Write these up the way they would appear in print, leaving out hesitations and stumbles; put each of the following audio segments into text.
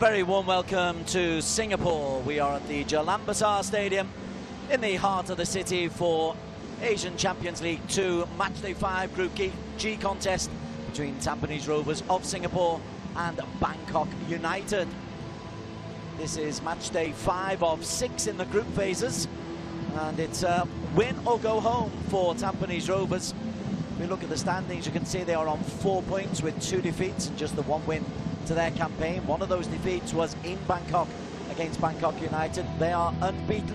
very warm welcome to Singapore. We are at the Jalan Besar Stadium in the heart of the city for Asian Champions League 2 Matchday 5 Group G contest between Tampines Rovers of Singapore and Bangkok United. This is Matchday 5 of 6 in the group phases, and it's a win or go home for Tampines Rovers. If we look at the standings, you can see they are on 4 points with 2 defeats and just the 1 win to their campaign. One of those defeats was in Bangkok against Bangkok United. They are unbeaten,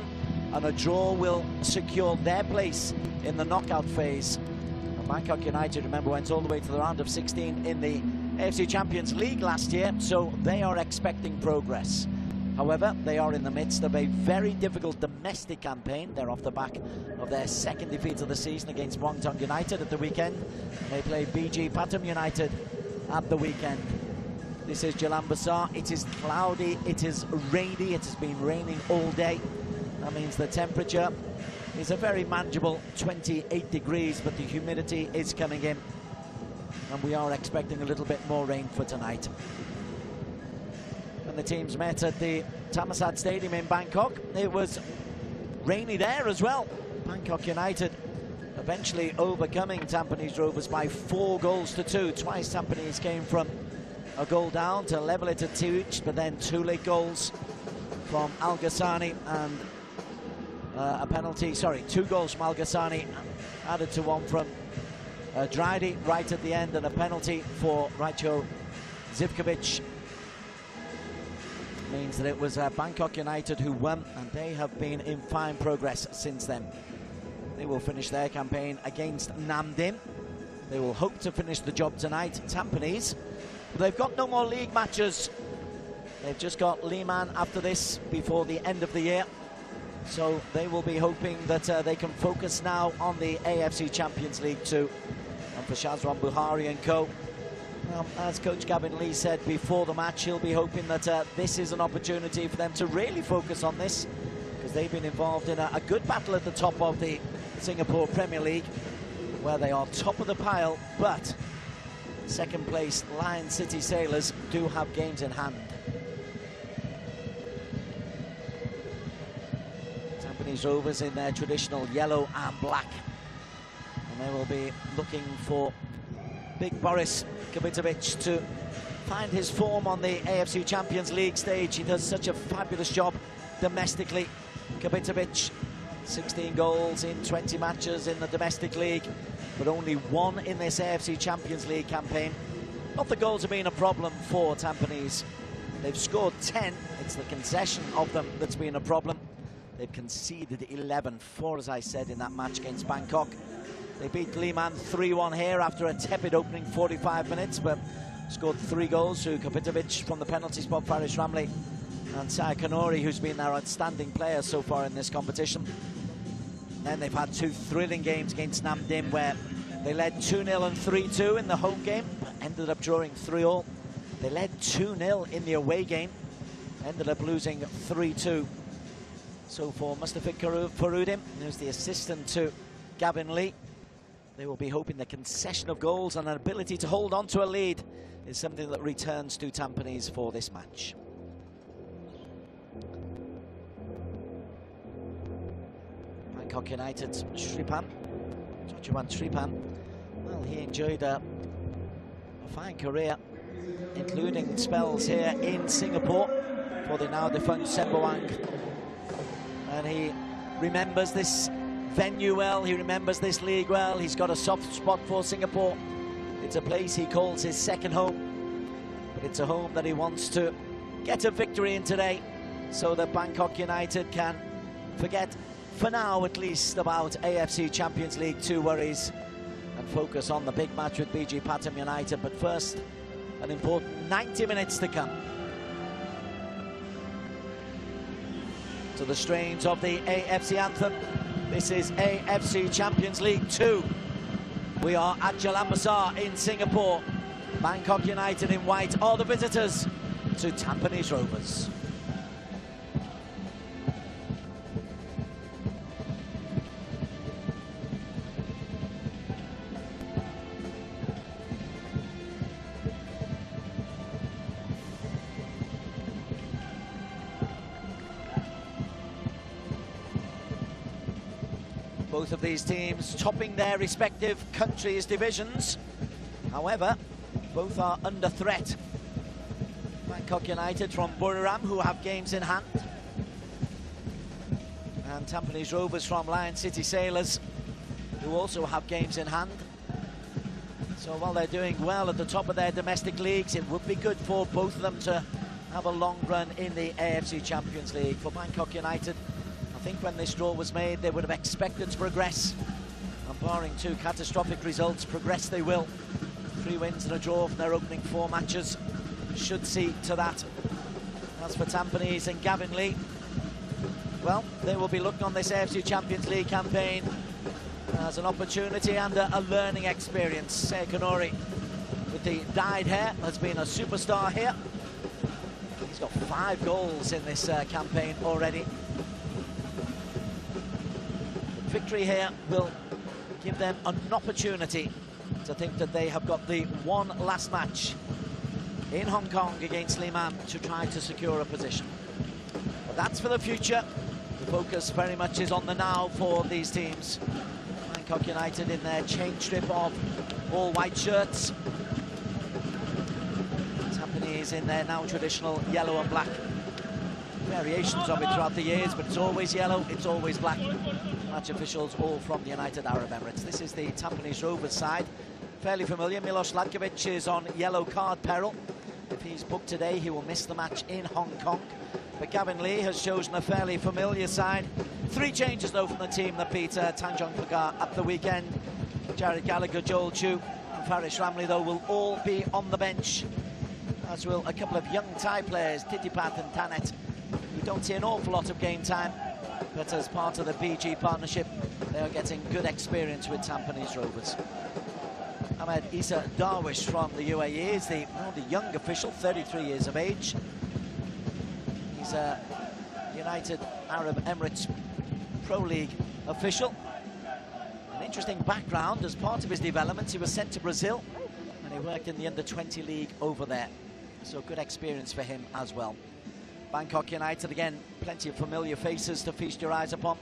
and a draw will secure their place in the knockout phase. And Bangkok United, remember, went all the way to the round of 16 in the AFC Champions League last year, so they are expecting progress. However, they are in the midst of a very difficult domestic campaign. They're off the back of their second defeat of the season against Muangthong United at the weekend. They play BG Pathum United at the weekend. This is Jalan Besar. It is cloudy, it is rainy, it has been raining all day. That means the temperature is a very manageable 28 degrees, but the humidity is coming in, and we are expecting a little bit more rain for tonight. When the teams met at the Thammasat Stadium in Bangkok, it was rainy there as well. Bangkok United eventually overcoming Tampines Rovers by 4 goals to 2. Twice Tampines came from a goal down to level it at 2 each, but then 2 late goals from Al Ghassani and a penalty, 2 goals from Al Ghassani added to 1 from Draidi right at the end, and a penalty for Raicho Zivkovic. Means that it was Bangkok United who won, and they have been in fine progress since then. They will finish their campaign against Nam Dinh. They will hope to finish the job tonight. Tampines, they've got no more league matches. They've just got Liman after this before the end of the year. So they will be hoping that they can focus now on the AFC Champions League 2. And for Shazwan Buhari and co, as Coach Gavin Lee said before the match, he'll be hoping that this is an opportunity for them to really focus on this, because they've been involved in a good battle at the top of the Singapore Premier League, where they are top of the pile, but second place Lion City Sailors do have games in hand. Tampines Rovers in their traditional yellow and black, and they will be looking for Big Boris Kabitovic to find his form on the AFC Champions League stage. He does such a fabulous job domestically. Kabitovic, 16 goals in 20 matches in the domestic league, but only 1 in this AFC Champions League campaign. Not the goals have been a problem for Tampines. They've scored 10. It's the concession of them that's been a problem. They've conceded 11, 4 as I said in that match against Bangkok. They beat Liman 3-1 here after a tepid opening 45 minutes, but scored 3 goals through Kapitovic from the penalty spot, Faris Ramli, and Saya Kanori, who's been their outstanding player so far in this competition. Then they've had 2 thrilling games against Nam Dinh, where they led 2-0 and 3-2 in the home game, but ended up drawing 3-3. They led 2-0 in the away game, ended up losing 3-2. So for Mustafik Farudin, who's the assistant to Gavin Lee, they will be hoping the concession of goals and an ability to hold on to a lead is something that returns to Tampines for this match. Bangkok United's Sripan, Chachuan Sripan, well, he enjoyed a fine career, including spells here in Singapore for the now defunct Sembawang. And he remembers this venue well, he remembers this league well. He's got a soft spot for Singapore. It's a place he calls his second home, but it's a home that he wants to get a victory in today, so that Bangkok United can forget, for now at least, about AFC Champions League 2 worries and focus on the big match with BG Pathum United. But first, an important 90 minutes to come. To the strains of the AFC anthem. This is AFC Champions League 2. We are at Jalan Besar in Singapore. Bangkok United in white are the visitors to Tampines Rovers. Both of these teams topping their respective countries' divisions. However, both are under threat. Bangkok United from Buriram, who have games in hand, and Tampines Rovers from Lion City Sailors, who also have games in hand. So while they're doing well at the top of their domestic leagues, it would be good for both of them to have a long run in the AFC Champions League. For Bangkok United, I think when this draw was made, they would have expected to progress. And barring two catastrophic results, progress they will. 3 wins and a draw from their opening 4 matches should see to that. As for Tampines and Gavin Lee, well, they will be looking on this AFC Champions League campaign as an opportunity and a learning experience. Sekonori, with the dyed hair, has been a superstar here. He's got 5 goals in this campaign already. Victory here will give them an opportunity to think that they have got the one last match in Hong Kong against Liman to try to secure a position. But that's for the future. The focus very much is on the now for these teams. Bangkok United in their change strip of all white shirts. Tampines in their now traditional yellow and black. Variations of it throughout the years, but it's always yellow, it's always black. Match officials all from the United Arab Emirates. This is the Tampines Rovers side. Fairly familiar. Milos Latkovic is on yellow card peril. If he's booked today, he will miss the match in Hong Kong. But Gavin Lee has chosen a fairly familiar side. 3 changes, though, from the team that beat Tanjong Pagar at the weekend. Jared Gallagher, Joel Chu and Farish Ramley, though, will all be on the bench, as will a couple of young Thai players, Titipat and Tanet, who don't see an awful lot of game time. But as part of the BG partnership, they are getting good experience with Tampines Rovers. Ahmed Isa Darwish from the UAE is the young official, 33 years of age. He's a United Arab Emirates Pro League official. An interesting background. As part of his development, he was sent to Brazil and he worked in the under-20 league over there. So good experience for him as well. Bangkok United, again, plenty of familiar faces to feast your eyes upon.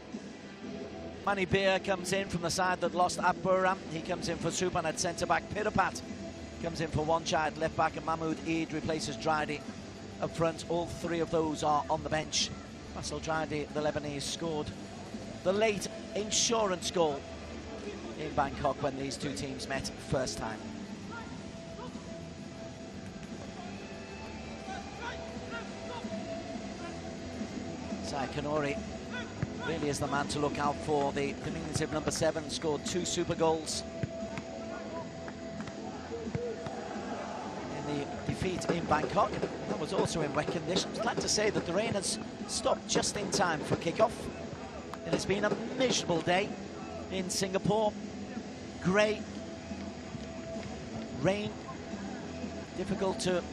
Manny Beer comes in from the side that lost at Buriram. He comes in for Supan at centre-back. Pirapat comes in for Wanchai at left-back, and Mahmoud Eid replaces Draidi up front. All 3 of those are on the bench. Faisal Draidi, the Lebanese, scored the late insurance goal in Bangkok when these 2 teams met first time. Kanori really is the man to look out for. The diminutive number 7 scored 2 super goals in the defeat in Bangkok. That was also in wet conditions. Glad to say that the rain has stopped just in time for kick-off. It has been a miserable day in Singapore. Grey, rain, difficult to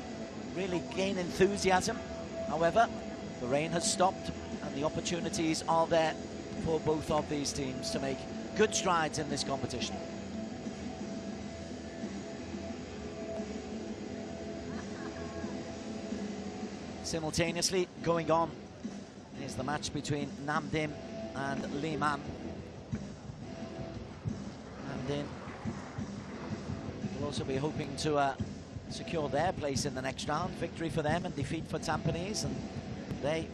really gain enthusiasm. However, the rain has stopped and the opportunities are there for both of these teams to make good strides in this competition. Simultaneously going on is the match between Nam Dinh and Liman. Nam Dinh will also be hoping to secure their place in the next round. Victory for them and defeat for Tampines, and they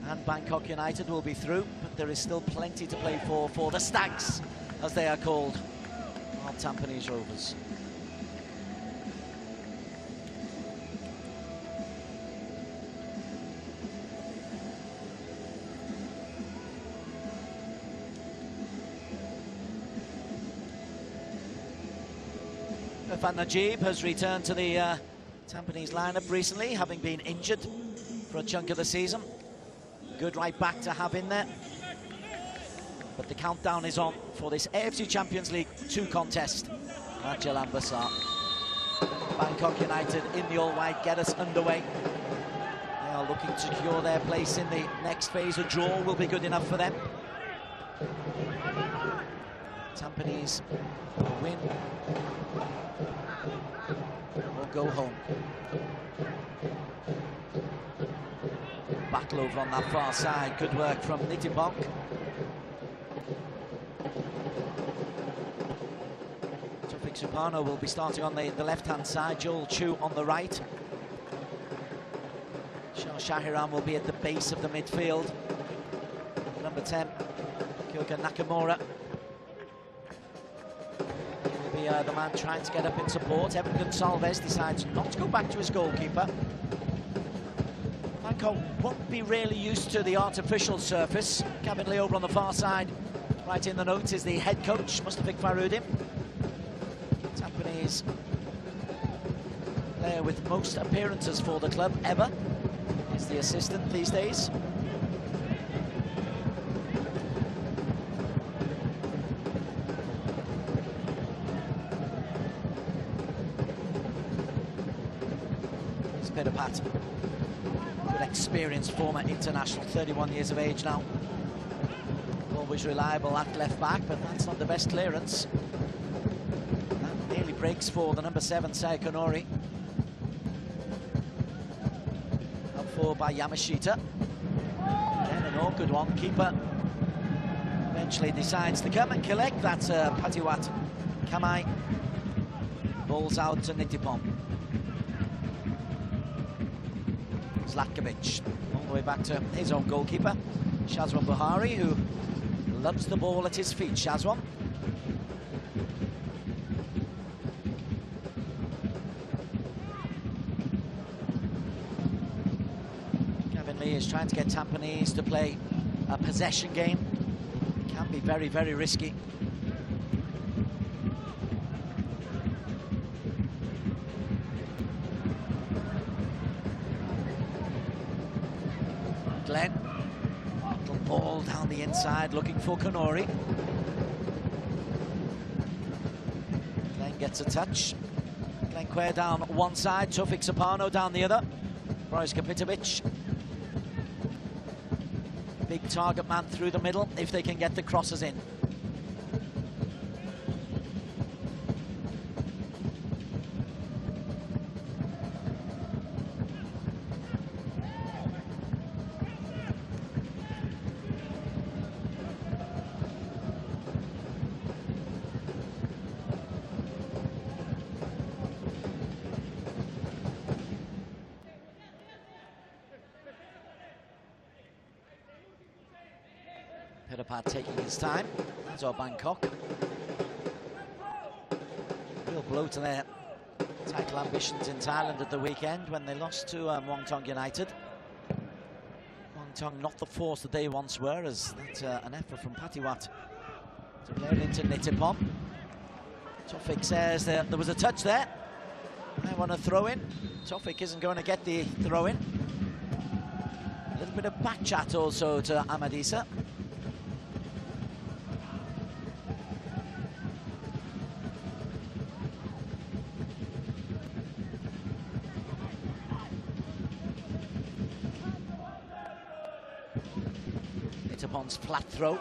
and Bangkok United will be through, but there is still plenty to play for the Stags, as they are called, of Tampines Rovers. Irfan Najib has returned to the Tampines lineup recently, having been injured for a chunk of the season. Good right back to have in there. But the countdown is on for this AFC Champions League 2 contest at Jalan Besar. Bangkok United in the all-white get us underway. They are looking to secure their place in the next phase. A draw will be good enough for them. Tampines win or go home. Battle over on that far side. Good work from Nitibong. Supano will be starting on the left-hand side, Joel Chu on the right. Shah Shahiran will be at the base of the midfield. Number 10, Kyoka Nakamura will be the man trying to get up in support. Evan Gonsalves decides not to go back to his goalkeeper. Bangkok won't be really used to the artificial surface. Gavin Lee over on the far side, right in the notes, is the head coach, Mustafiq Farudin. Tampines player with most appearances for the club ever is the assistant these days. It's Peter Pat, good experienced former international, 31 years of age now. Always reliable at left back, but that's not the best clearance. That nearly breaks for the number 7, Sayakonori. Up forward by Yamashita. Again, an awkward one. Keeper eventually decides to come and collect. That's Patiwat Kamai. Balls out to Nitipon. Zlatkovic all the way back to his own goalkeeper, Shazwan Buhari, who loves the ball at his feet. Shazwan. Gavin Lee is trying to get Tampines to play a possession game. It can be very, very risky. Glenn. Ball down the inside, looking for Konori. Glenn gets a touch. Glenn Quare down one side, Tufik Supano down the other. Boris Kapitovic. Big target man through the middle, if they can get the crosses in. Pirapat taking his time. That's all Bangkok. Real blow to their title ambitions in Thailand at the weekend when they lost to Muangthong United. Muangthong not the force that they once were, as that's an effort from Patiwat to play it into Nitipon. Tofik says there was a touch there. They want to throw in. Tofik isn't going to get the throw in. A little bit of back chat also to Amadisa. Nitipon's flat throw.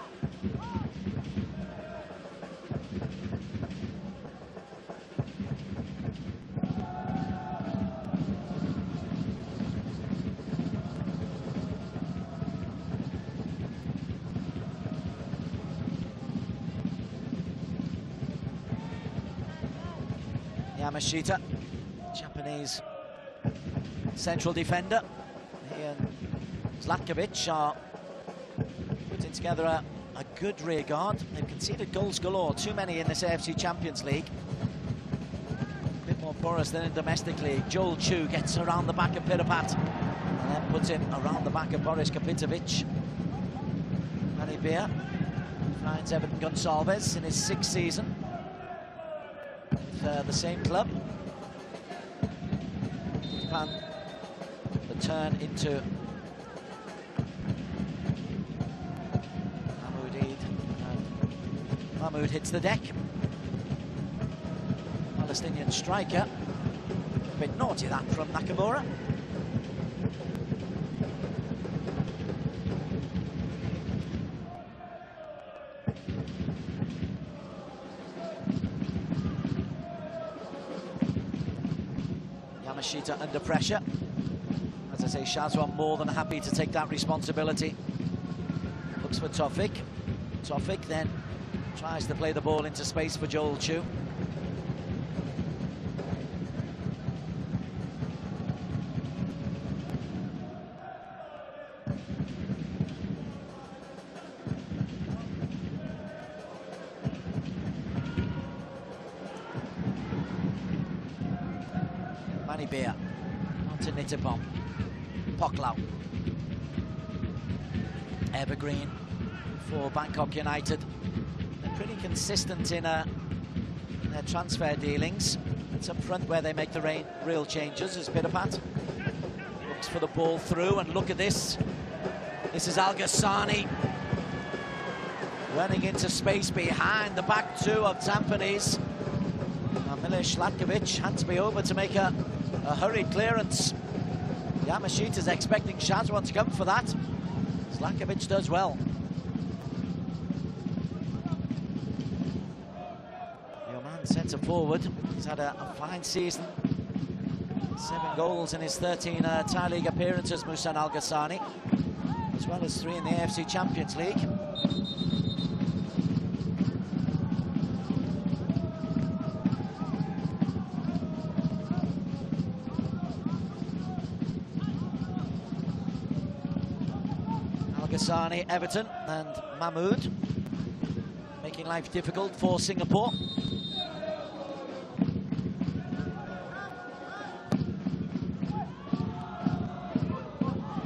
Yamashita, Japanese central defender. He and Zlatkovic are putting together a good rear guard. They've conceded goals galore, too many in this AFC Champions League. A bit more porous than in domestic league. Joel Chu gets around the back of Pirapat and then puts him around the back of Boris Kapitovic. Manny Beer finds Evan Gonsalves in his 6th season with the same club. Japan, the turn into Mahmoud hits the deck. Palestinian striker. A bit naughty that from Nakamura. Yamashita under pressure. As I say, Shazwan more than happy to take that responsibility. Looks for Tofik. Tofik then tries to play the ball into space for Joel Chu. Manibir. On to Nitipom. Poklau. Evergreen for Bangkok United. They're pretty consistent in their transfer dealings. It's up front where they make the real changes, as Pitapat looks for the ball through, and look at this. This is Al Ghassani running into space behind the back two of Tampines. Milish Latkovic had to be over to make a hurried clearance. Yamashita's expecting Shazwan to come for that. Latkovic does well. Your man centre forward. He's had a fine season. 7 goals in his 13 Thai League appearances, Musan Al Ghassani, as well as 3 in the AFC Champions League. Ghassani, Everton, and Mahmood making life difficult for Singapore.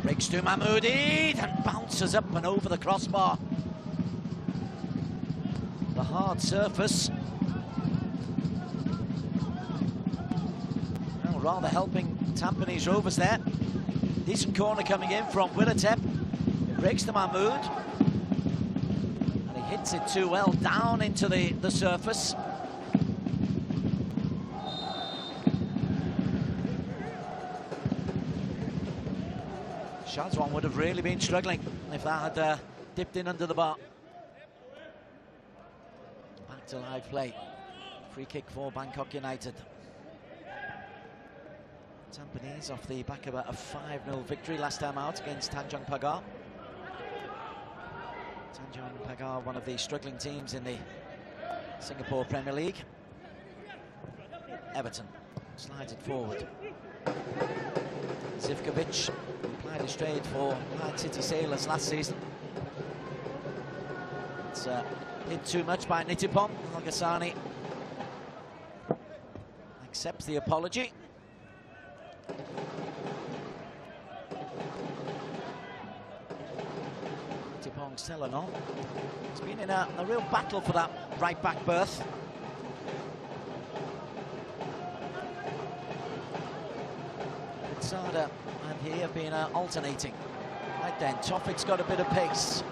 Breaks to Mahmoodi and bounces up and over the crossbar. The hard surface. Well, rather helping Tampines Rovers there. Decent corner coming in from Willatep. Breaks to Mahmood, and he hits it too well down into the surface. Shazwan would have really been struggling if that had dipped in under the bar. Back to live play. Free kick for Bangkok United. Tampines off the back of a 5-0 victory last time out against Tanjung Pagar. Tanjung Pagar, one of the struggling teams in the Singapore Premier League. Everton slides it forward. Zivkovic applied his trade for Lion City Sailors last season. It's hit too much by Nitipom. Al Ghassani accepts the apology. Selano. He's been in a real battle for that right back berth. Sada and he have been alternating. Right then, Toffic's got a bit of pace.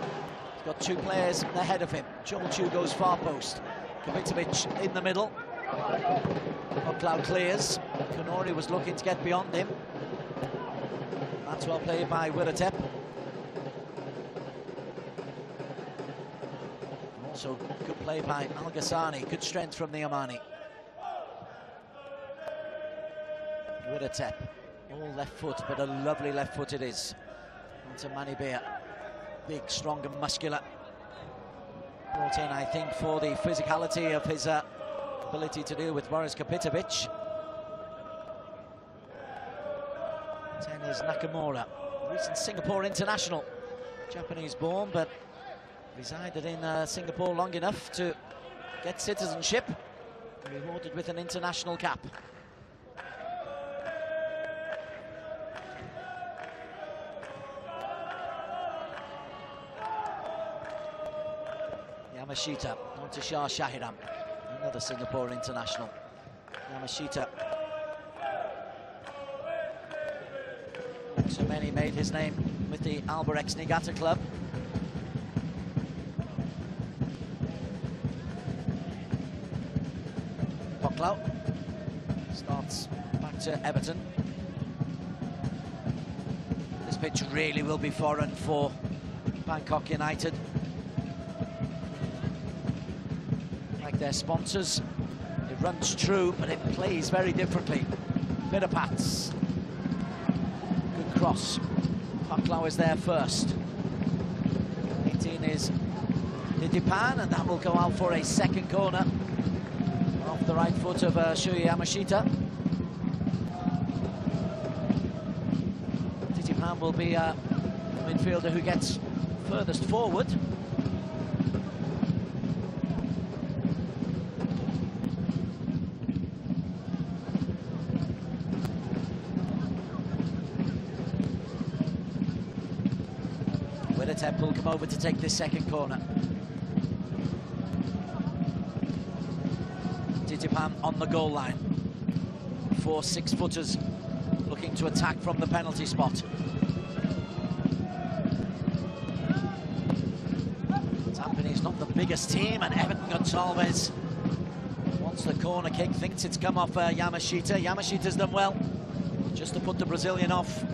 He's got 2 players ahead of him. Joel Chu goes far post. Kavitovic in the middle. Poklau clears. Konori was looking to get beyond him. That's well played by Willatep. Also, good play by Al Ghassani. Good strength from the Omani. Willatep, all left foot, but a lovely left foot it is. Onto Manibir. Big, strong and muscular. Brought in, I think, for the physicality of his ability to deal with Boris Kapitovic. 10 is Nakamura, recent Singapore international. Japanese born, but resided in Singapore long enough to get citizenship, rewarded with an international cap. Yamashita onto Shah Shahiram, another Singapore international. Yamashita, so many made his name with the Albirex Niigata club. Poklau starts back to Everton. This pitch really will be foreign for Bangkok United. Like their sponsors, it runs true, but it plays very differently. Bit of pats. Good cross. Poklau is there first. 18 is Nidipan, and that will go out for a second corner. Off the right foot of Shuya Yamashita. Nidipan will be the midfielder who gets furthest forward. Wiratep will come over to take this second corner. Titipan on the goal line. 4 6-footers looking to attack from the penalty spot. Tampines not the biggest team, and Everton Gonçalves wants the corner kick, thinks it's come off Yamashita. Yamashita's done well just to put the Brazilian off.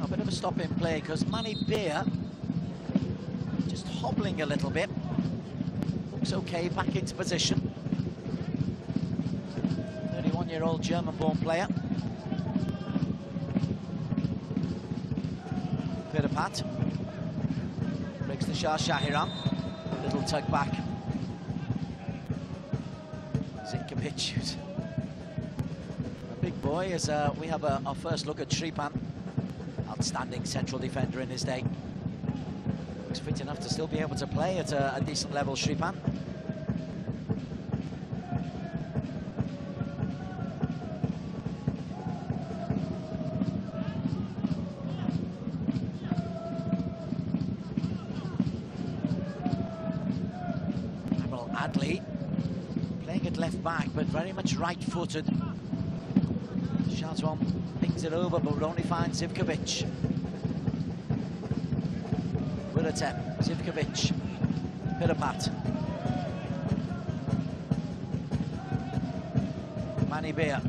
A bit of a stop in play because Manny Beer just hobbling a little bit. Looks okay, back into position. 31-year-old German-born player. Pat breaks the Shah Shahiram. Little tug back. Zitkovic. A big boy as we have our first look at Shripan. Outstanding central defender in his day. Looks fit enough to still be able to play at a decent level, Shripan. Adley playing at left back, but very much right-footed. Shazwan pings it over, but would only find Zivkovic. Wiratep, Zivkovic, Pirapat. Manny Beer.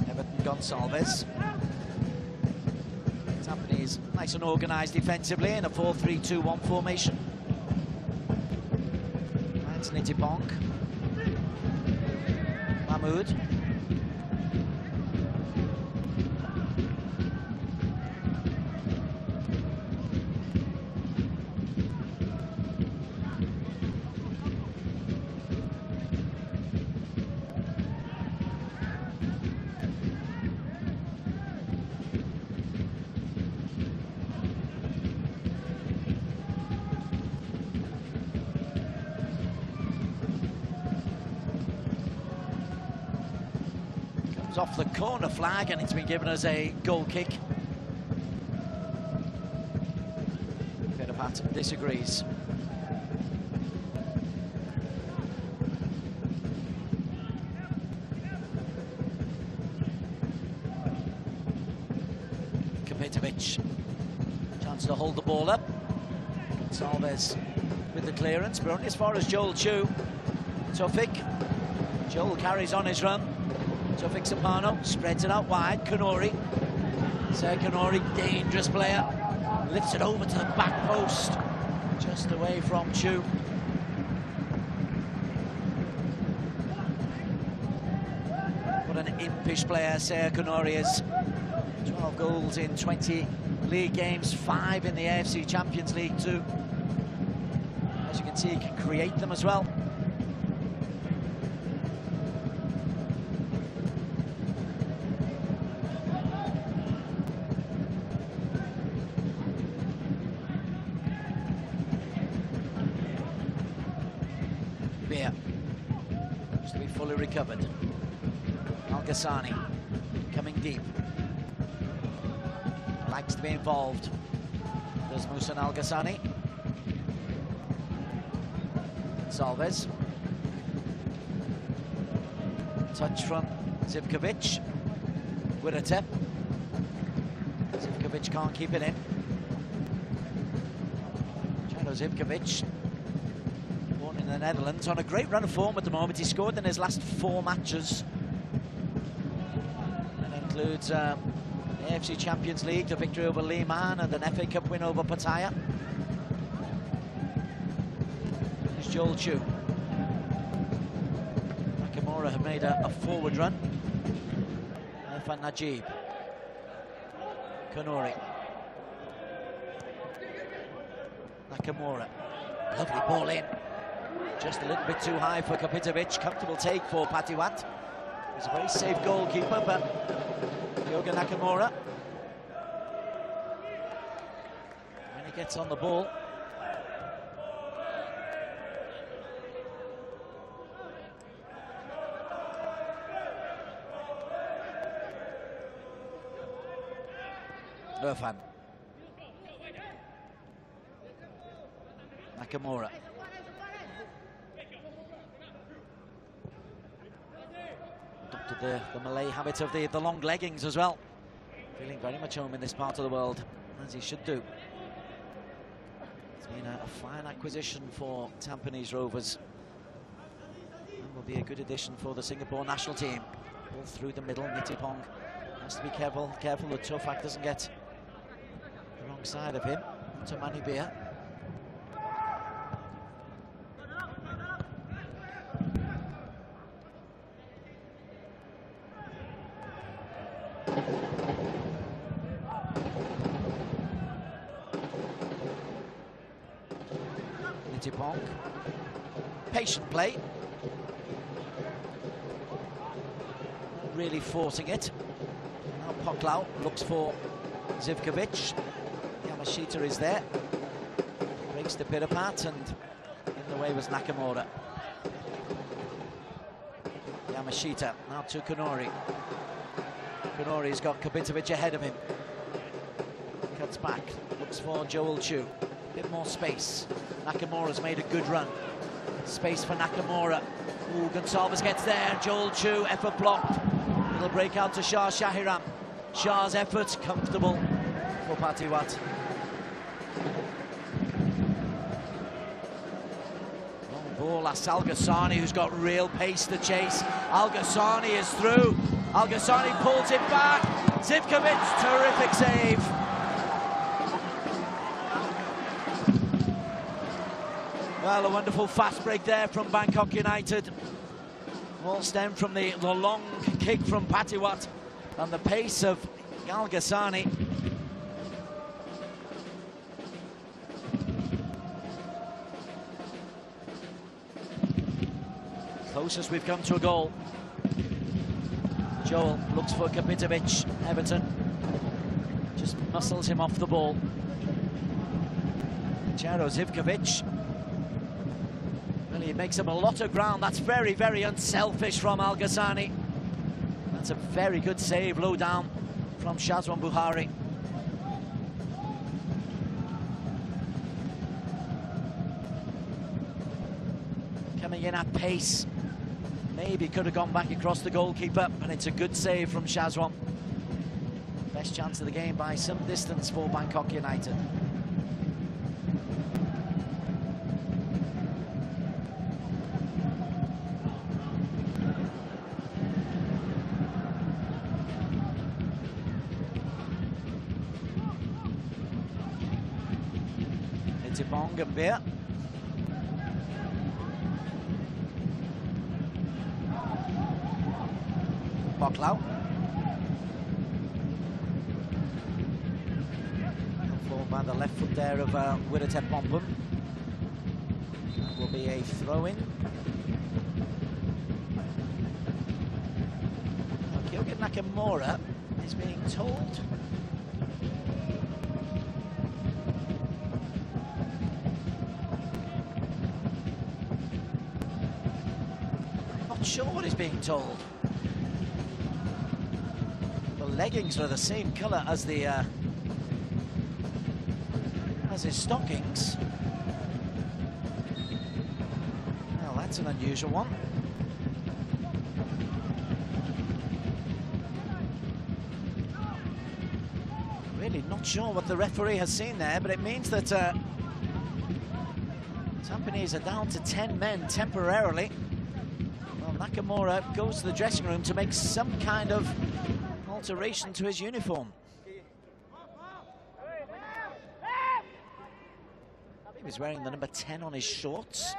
Everton Gonçalves. Tampines nice and organised defensively in a 4-3-2-1 formation. Anthony Tipong. Mahmoud. Off the corner flag, and it's been given as a goal kick. Pirapat disagrees. Kapitovic, chance to hold the ball up. Gonçalves with the clearance, but only as far as Joel Chu. Tofik. Joel carries on his run. Tofik Sapano spreads it out wide. Kanori. Ser Kanori, dangerous player. Lifts it over to the back post. Just away from Chu. What an impish player Ser Kanori is. 12 goals in 20 league games, 5 in the AFC Champions League Two. As you can see, he can create them as well. Beer looks to be fully recovered. Al-Ghassani coming deep. Likes to be involved. There's Musa Al-Ghassani. Salves. Touch from Zivkovic. Wiratep. Zivkovic can't keep it in. Jano Zivkovic, born in the Netherlands, on a great run of form at the moment. He scored in his last 4 matches. That includes AFC Champions League, the victory over Lehman, and an FA Cup win over Pattaya. Here's Joel Chu. Nakamura have made a forward run. Irfan Najib. Kanori. Nakamura. Lovely ball in. Just a little bit too high for Kapitovic. Comfortable take for Patiwat. He's a very safe goalkeeper, but Yoga Nakamura, when he gets on the ball, Irfan Nakamura. Adopted the Malay habit of the long leggings as well. Feeling very much home in this part of the world, as he should do. It's been a fine acquisition for Tampines Rovers, and will be a good addition for the Singapore national team. Ball through the middle, Nittipong has to be careful that Tofak doesn't get the wrong side of him. To Manibir. Nittipong. Patient play. Not really forcing it. Now Poklau looks for Zivkovic. Yamashita is there. Breaks the pit apart, and in the way was Nakamura. Yamashita now to Konori. Konori's got Kabitovic ahead of him. Cuts back, looks for Joel Chu. Bit more space. Nakamura's made a good run. Space for Nakamura. Ooh, Gonçalves gets there. Joel Chu, effort blocked. Little break out to Shah Shahiram. Shah's effort, comfortable for Patiwat. Long ball, that's Al Ghassani, who's got real pace to chase. Al Ghassani is through. Al Ghassani pulls it back. Zivkovic, terrific save. Well, a wonderful fast break there from Bangkok United. All stemmed from the long kick from Patiwat and the pace of Al Ghassani. Closest we've come to a goal. Joel looks for Kapitovic. Everton just muscles him off the ball. Jaro Zivkovic. Really, it makes him a lot of ground. That's very, very unselfish from Al Ghassani. That's a very good save low down from Shazwan Buhari. Coming in at pace. Maybe could have gone back across the goalkeeper, but it's a good save from Shazwan. Best chance of the game by some distance for Bangkok United. Nittipong and Beer. Poklau. Forward by the left foot there of Wiratep Pompum. That will be a throw-in. Kyogen Nakamura is being told not sure what he's being told. The leggings are the same colour as the as his stockings. Well, that's an unusual one. Really not sure what the referee has seen there, but it means that Tampines are down to 10 men temporarily. Well, Nakamura goes to the dressing room to make some kind of alteration to his uniform. He was wearing the number 10 on his shorts.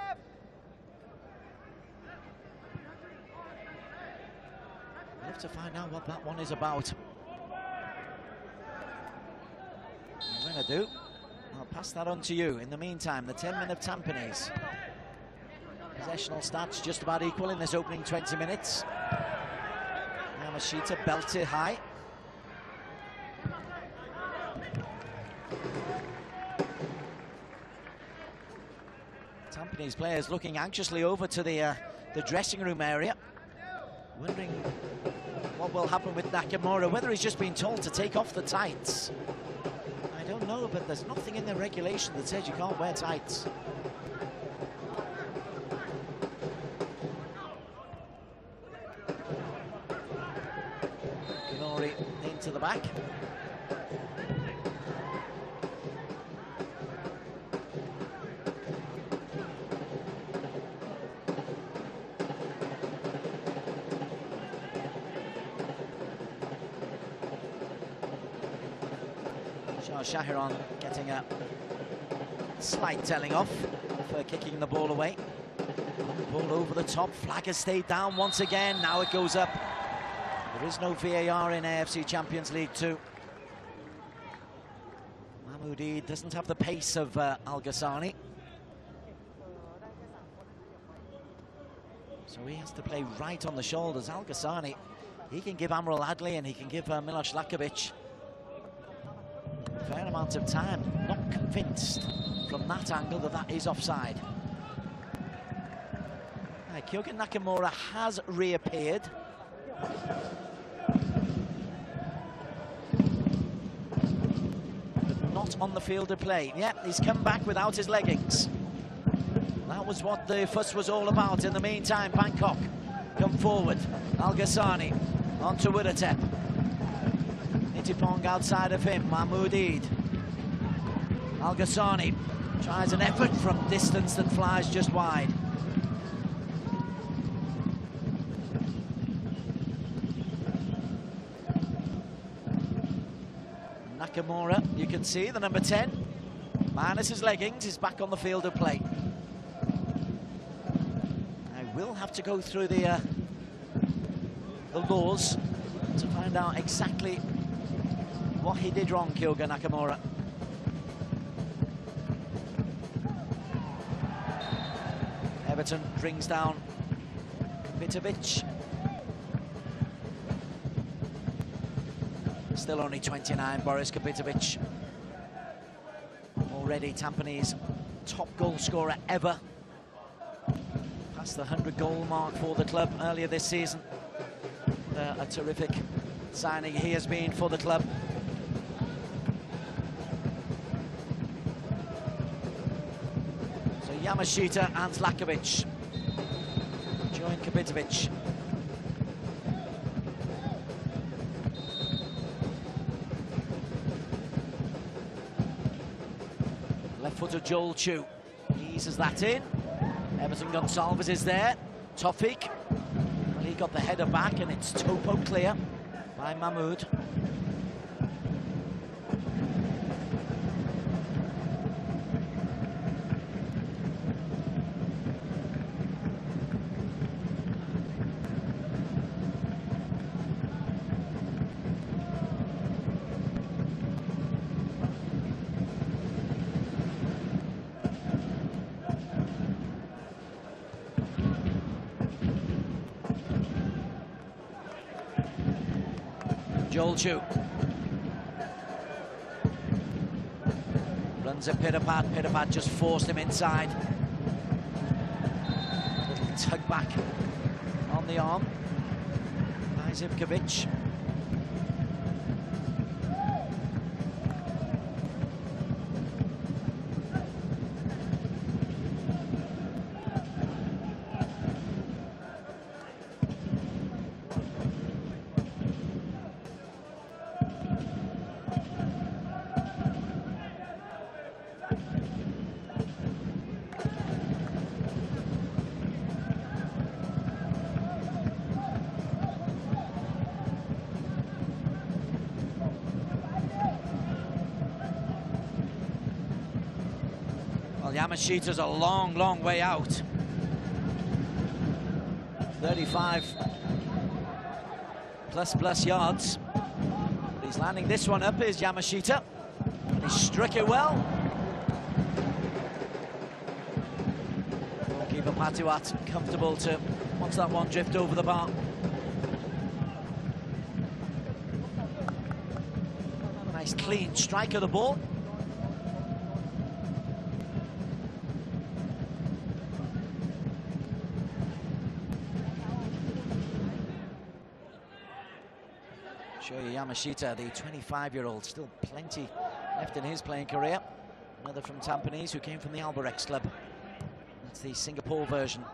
We'll have to find out what that one is about. I'm going to do. I'll pass that on to you. In the meantime, the 10 men of Tampines. Possessional stats just about equal in this opening 20 minutes. Yamashita belted high. Tampines players looking anxiously over to the dressing room area, wondering what will happen with Nakamura, whether he's just been told to take off the tights. I don't know, but there's nothing in the regulation that says you can't wear tights. Kanori into the back. Shahiran getting a slight telling off for kicking the ball away. Ball over the top, flag has stayed down once again, now it goes up. There is no VAR in AFC Champions League 2. Mahmoudi doesn't have the pace of Al Ghassani. So he has to play right on the shoulders. Al Ghassani, he can give Amrul Adli and he can give Miloš Lakovic a fair amount of time. Not convinced from that angle that that is offside. Kyogen Nakamura has reappeared. But not on the field of play. Yeah, he's come back without his leggings. That was what the fuss was all about. In the meantime, Bangkok come forward. Al Ghassani onto Wiratep. Nitipong outside of him, Mahmoud Eid. Al Ghassani tries an effort from distance that flies just wide. Nakamura, you can see the number 10, minus his leggings, is back on the field of play. I will have to go through the laws to find out exactly what he did wrong, Kyogen Nakamura. Everton brings down Kapitovic. Still only 29, Boris Kapitovic. Already Tampines' top goal scorer ever. Past the 100-goal mark for the club earlier this season. A terrific signing he has been for the club. So Yamashita and Lakovic join Kapitovic. Left foot of Joel Chu, eases that in. Everton Gonçalves is there. Tofik, well, he got the header back and it's Topo clear by Mahmoud. Joel Chu runs at Pitapat. Pitapat just forced him inside. A little tug back on the arm by Zivkovic. Yamashita's a long, long way out. 35 plus yards. But he's landing this one up, is Yamashita. And he struck it well. Goalkeeper Patiwat comfortable to watch that one drift over the bar. Nice clean strike of the ball. Shoya Yamashita, the 25-year-old, still plenty left in his playing career. Another from Tampines who came from the Albirex club. That's the Singapore version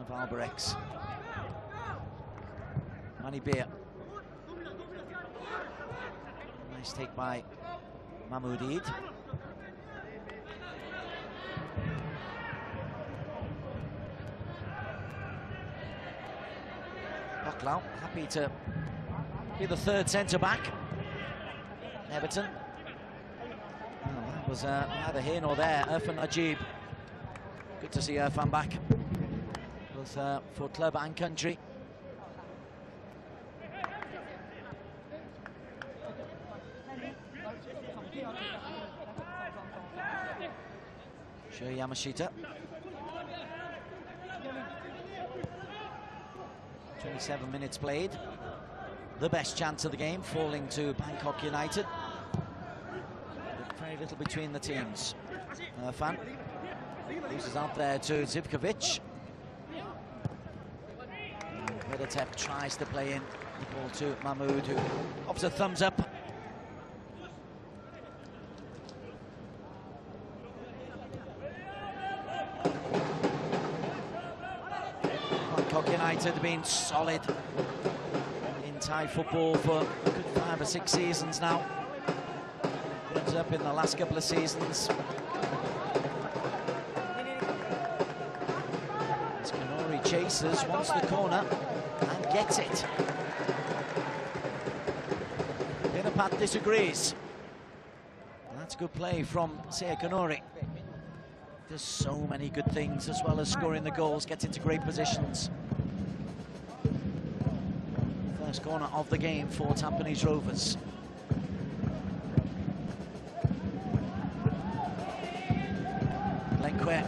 of Albirex. Manny Beer. Nice take by Mahmoud Eid. Bucklow happy to be the third centre-back. Everton. Oh, that was neither here nor there. Irfan Ajib. Good to see Irfan back, both for club and country. Shoya Yamashita. 27 minutes played. The best chance of the game falling to Bangkok United. But very little between the teams. Irfan loses out there to Zivkovic. Vedetep tries to play in the ball to Mahmoud, who offers a thumbs up. Bangkok United being solid in Thai football for a good 5 or 6 seasons now. Ends up in the last couple of seasons. As Kanori chases, wants the corner and gets it. Dinapat disagrees. That's good play from Seya Kanori. Does so many good things, as well as scoring the goals, gets into great positions. First corner of the game for Tampines Rovers. Lenque.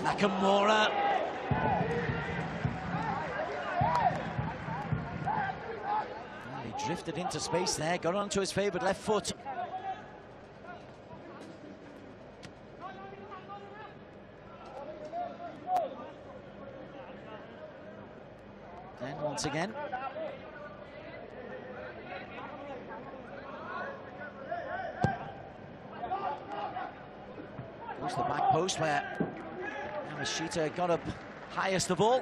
Nakamura. He drifted into space there, got onto his favoured left foot. Then once again. Goes to the back post where Yamashita got up highest of all.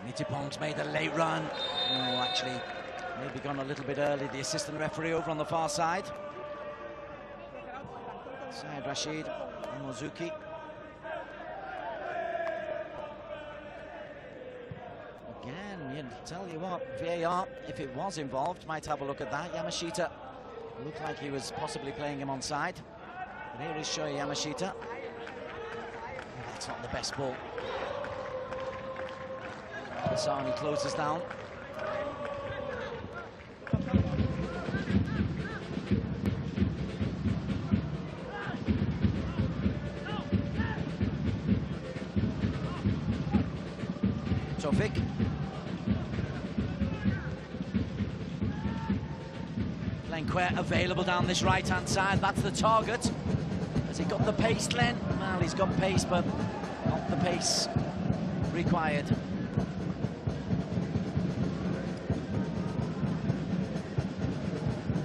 Nittipong's made a late run. Oh, actually, maybe gone a little bit early. The assistant referee over on the far side. Syed Rashid Mozuki. Again, you tell you what, VAR, if it was involved, might have a look at that. Yamashita looked like he was possibly playing him onside. But here is Shoya Yamashita. Oh, that's not the best ball. Sani closes down. Tofik. Lenque available down this right-hand side. That's the target. Has he got the pace, Glenn? Well, he's got pace, but not the pace required.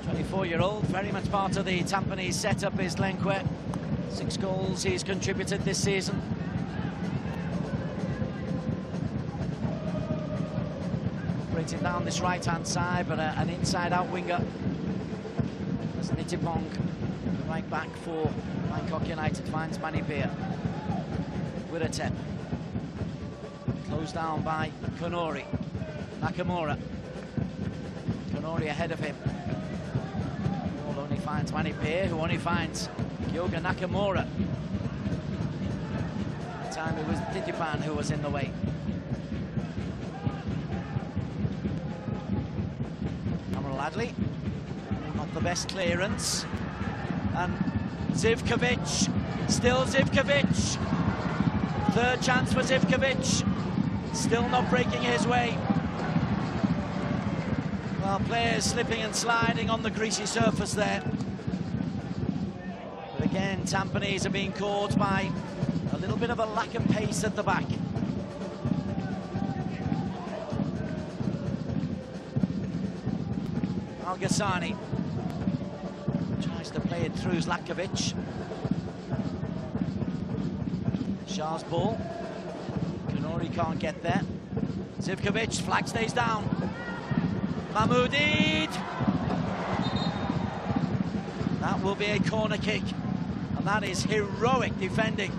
24-year-old, very much part of the Tampines setup is Lenque. 6 goals he's contributed this season. Operating down this right-hand side, but an inside-out winger. As Nittipong, right back for Bangkok United, finds Manny Beer. Widotep. Closed down by Kanori. Nakamura. Konori ahead of him. Ball only finds Manipir, who only finds Kyoga Nakamura. At the time it was Didipan who was in the way. Ladley, not the best clearance, and Zivkovic, still Zivkovic, third chance for Zivkovic, still not breaking his way. Well, players slipping and sliding on the greasy surface there. But again, Tampines are being caught by a little bit of a lack of pace at the back. Al-Ghassani tries to play it through Zlatkovic. Shah's ball. Konori can't get there. Zivkovic, flag stays down. Mahmoudid! That will be a corner kick, and that is heroic defending.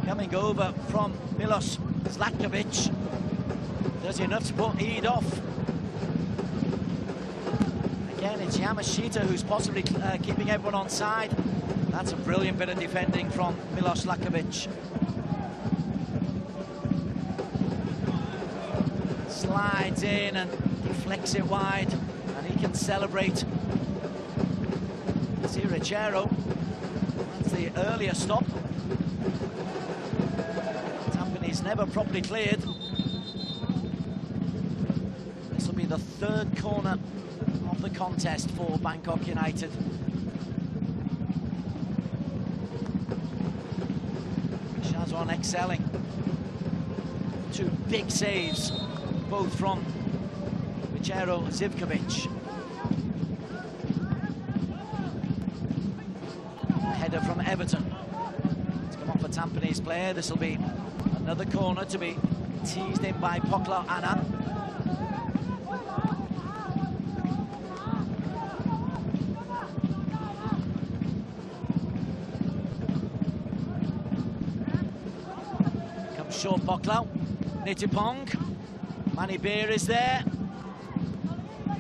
Coming over from Milos Zlatkovic. Does enough to put Eid off. Again, it's Yamashita who's possibly keeping everyone on side. That's a brilliant bit of defending from Milos Zlatkovic. Slides in and deflects it wide, and he can celebrate. Sirachero, that's the earlier stop. Tampines never properly cleared. This will be the third corner of the contest for Bangkok United. Shazwan excelling. Two big saves, both from Vichero Zivkovic. Header from Everton. It's come off a Tampines player. This will be another corner to be teased in by Pokla Anand. Comes short Pokla. Nitipong. Manibir is there.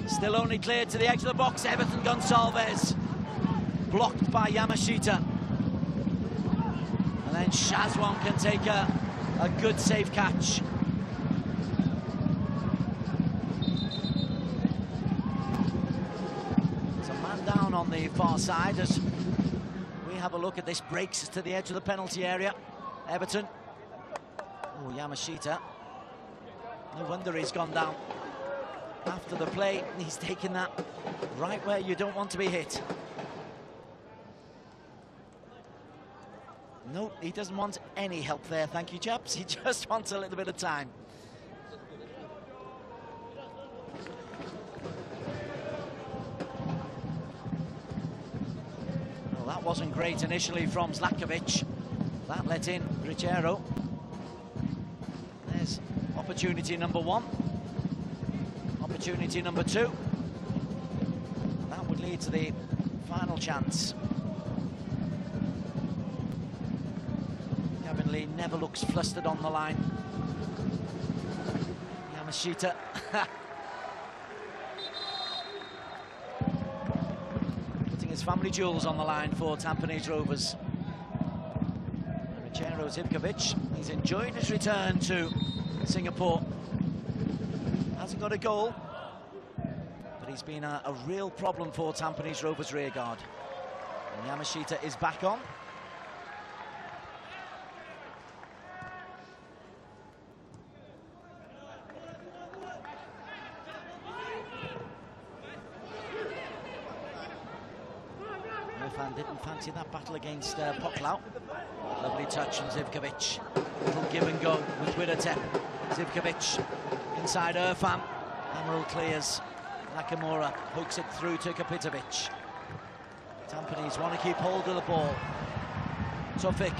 Still only cleared to the edge of the box. Everton Gonsalves. Blocked by Yamashita. And then Shazwan can take a good safe catch. There's a man down on the far side as we have a look at this. Breaks to the edge of the penalty area. Everton. Oh, Yamashita. No wonder he's gone down after the play. He's taken that right where you don't want to be hit. No, he doesn't want any help there, thank you, chaps. He just wants a little bit of time. Well, that wasn't great initially from Zlatkovic. That let in Richero. There's opportunity number one. Opportunity number two. That would lead to the final chance. Lee never looks flustered on the line. Yamashita. Putting his family jewels on the line for Tampines Rovers. Richero Zivkovic, he's enjoyed his return to Singapore. Hasn't got a goal, but he's been a real problem for Tampines Rovers rearguard. And Yamashita is back on. Didn't fancy that battle against Poklau. Lovely touch from Zivkovic. Little give and go with Widatep. Zivkovic inside Irfan. Emerald clears. Nakamura hooks it through to Kapitovic. Tampines want to keep hold of the ball. Tufik.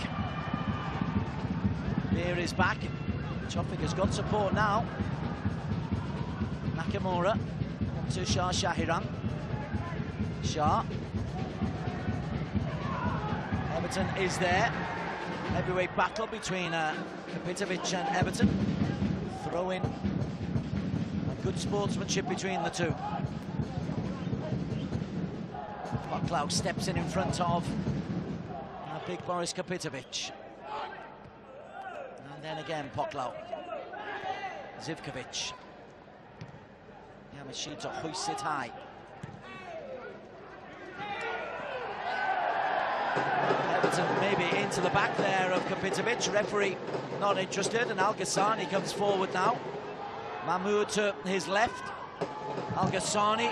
Beer is back. Tufik has got support now. Nakamura to Shah Shahiran. Shah. Everton is there. Heavyweight battle between Kapitovic and Everton. Throw in Good sportsmanship between the two. Poklau steps in front of big Boris Kapitovic. And then again Poklau. Zivkovic. Yamashita hoists it high. Everton maybe into the back there of Kapitovic. Referee not interested, and Al Ghassani comes forward now. Mahmoud to his left. Al Ghassani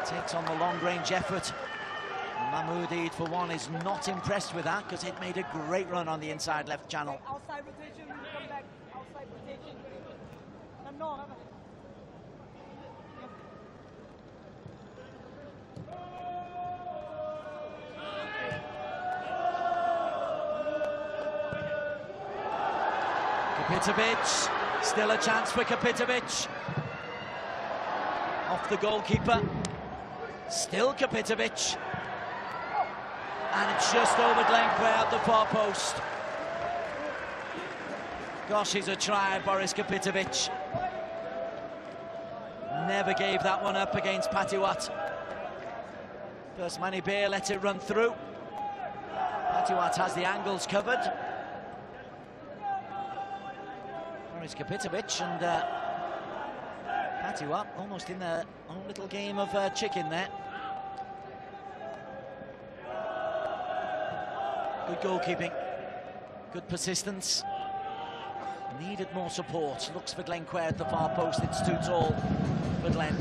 takes on the long-range effort. Mahmoud Eid, for one, is not impressed with that because it made a great run on the inside left channel. Outside rotation, come back. Outside rotation. No. Kapitovic, still a chance for Kapitovic. Off the goalkeeper. Still Kapitovic. And it's just over Glenquay at the far post. Gosh, he's a try, Boris Kapitovic. Never gave that one up against Patiwat. First Manny Bear let it run through. Patiwat has the angles covered. Boris Kapitovic and Patiwat almost in their own little game of chicken there. Good goalkeeping, good persistence. Needed more support. Looks for Glenquay at the far post. It's too tall for Glen.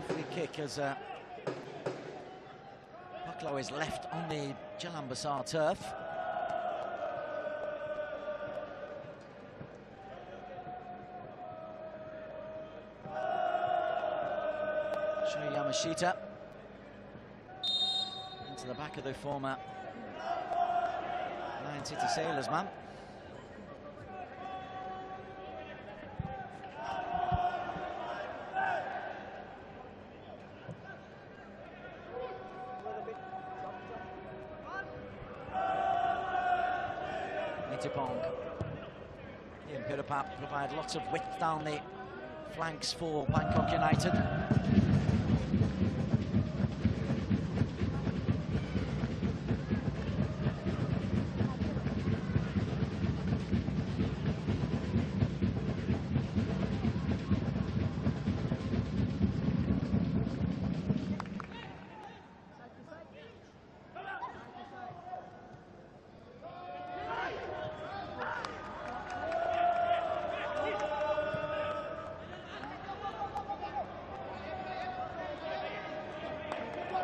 Free kick as Poklau is left on the Jalan turf. Show Yamashita into the back of the former Lion City Sailors man. Ian Pirapap provide lots of width down the flanks for Bangkok United.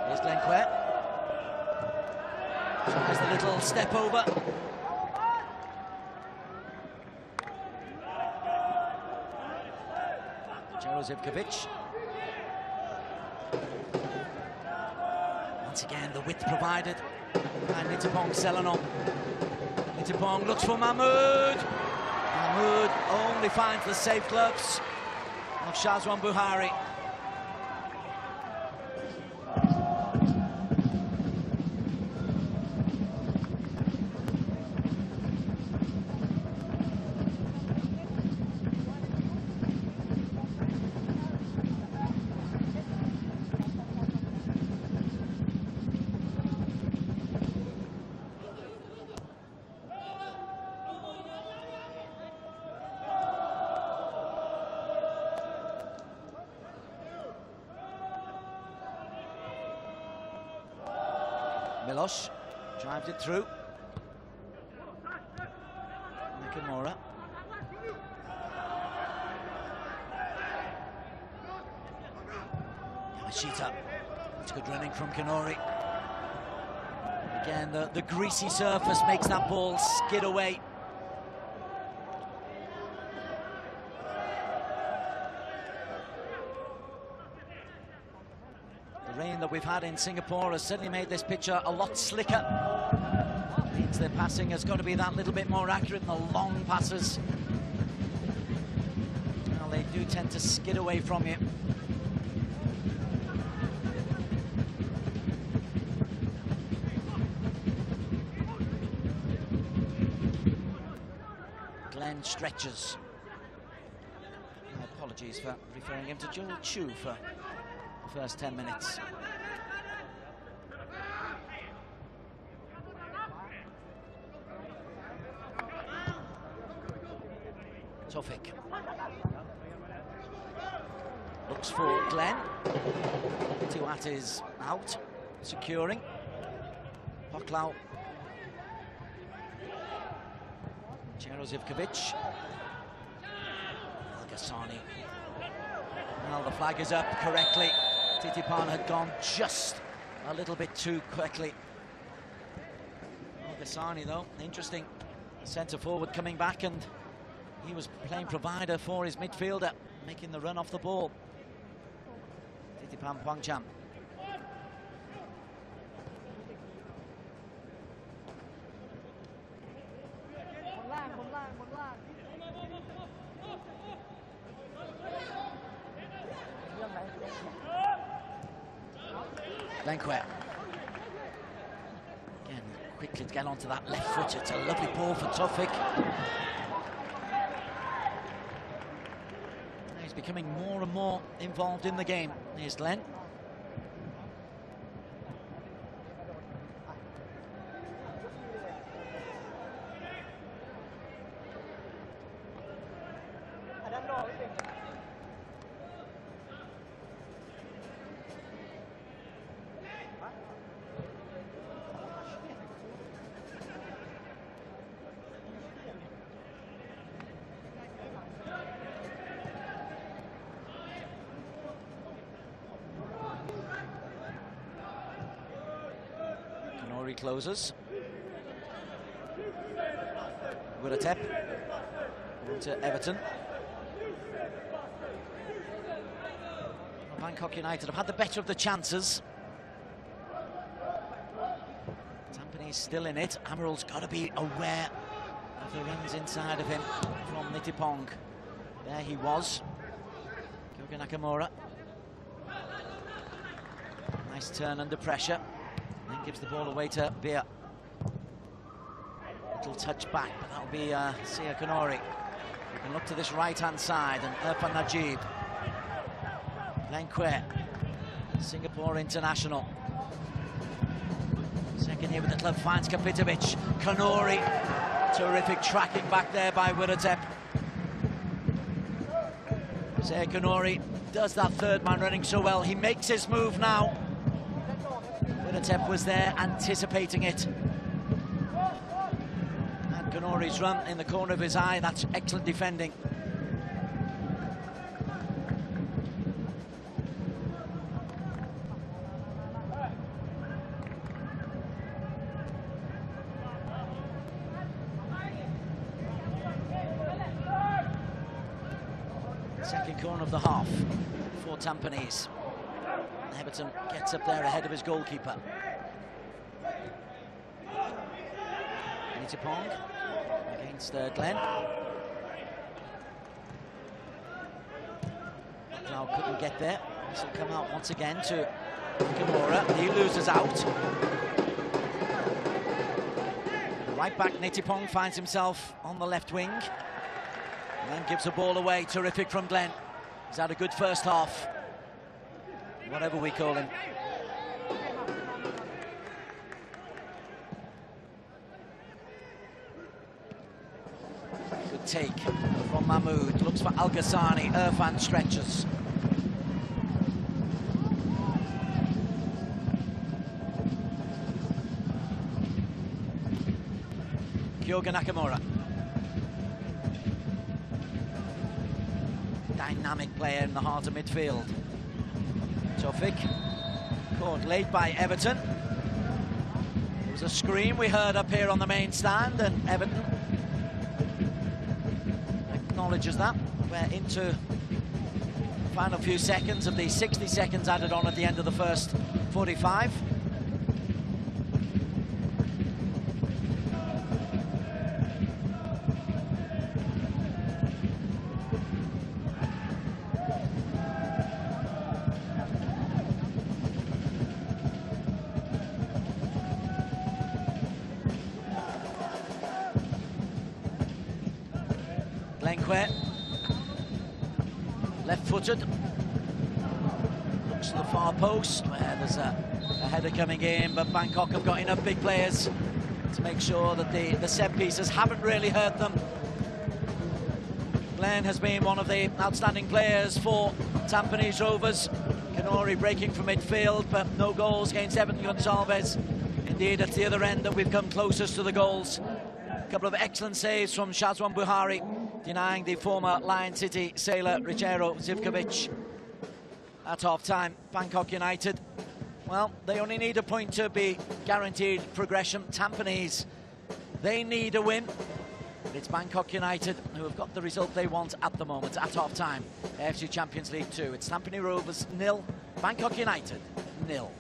Here's Glenquay. Tries the little step over. Zivkovic. Once again, the width provided by Nitipong Selenon. Nitipong looks for Mahmoud. Mahmoud only finds the safe gloves of Shazwan Buhari. Milosh drives it through. Nakamura. Yamashita. It's good running from Kanori. Again, the greasy surface makes that ball skid away. The rain that we've had in Singapore has certainly made this pitch a lot slicker. Means their passing has got to be that little bit more accurate in the long passes. Well, they do tend to skid away from you. Glenn stretches. My apologies for referring him to Joel Chu for the first 10 minutes. Tofik looks for Glenn. Tiwat is out, securing. Poklau. Cherozivkovic. Al-Ghassani. Well, the flag is up correctly. Titipan had gone just a little bit too quickly. Al-Ghassani, though, interesting. The centre forward coming back, and he was playing provider for his midfielder, making the run off the ball. Titipan Pongcham. Lenquer. Again, quickly to get onto that left foot. It's a lovely ball for Tofik. He's becoming more and more involved in the game. Here's Glenn. Closes. Wiratep to Everton. Bangkok United have had the better of the chances. Tampines still in it. Amaral's got to be aware of the runs inside of him from Nittipong. There he was. Kyoga Nakamura. Nice turn under pressure. Then gives the ball away to Beer. Little touch back, but that'll be Sia Kanori. You can look to this right-hand side, and Irfan Najib. Lenquer, Singapore international. Second year with the club, finds Kapitovic. Kanori, terrific tracking back there by Wiratep. Sia Kanori does that third man running so well. He makes his move now. Wiratep was there anticipating it. And Kanori's run in the corner of his eye, that's excellent defending. Second corner of the half for Tampines. Everton gets up there ahead of his goalkeeper. Nittipong against Glenn. Now couldn't get there. This will come out once again to Kimura. He loses out. Right back, Nittipong finds himself on the left wing. And then gives the ball away. Terrific from Glenn. He's had a good first half. Whatever we call him. Good take from Mahmoud. Looks for Al-Ghassani. Irfan stretches. Kyoga Nakamura. Dynamic player in the heart of midfield. Tofik, caught late by Everton. It was a scream we heard up here on the main stand, and Everton acknowledges that. We're into the final few seconds of the 60 seconds added on at the end of the first 45. Quay, left-footed, looks to the far post where there's a header coming in, but Bangkok have got enough big players to make sure that the set pieces haven't really hurt them. Glenn has been one of the outstanding players for Tampines Rovers. Kanori breaking from midfield, but no goals against Evan Gonsalves. Indeed, it's the other end that we've come closest to the goals. A couple of excellent saves from Shazwan Buhari, denying the former Lion City sailor Richero Zivkovic. At half-time, Bangkok United, well, they only need a point to be guaranteed progression. Tampines, they need a win. But it's Bangkok United who have got the result they want at the moment at half-time. AFC Champions League 2. It's Tampines Rovers 0, Bangkok United 0.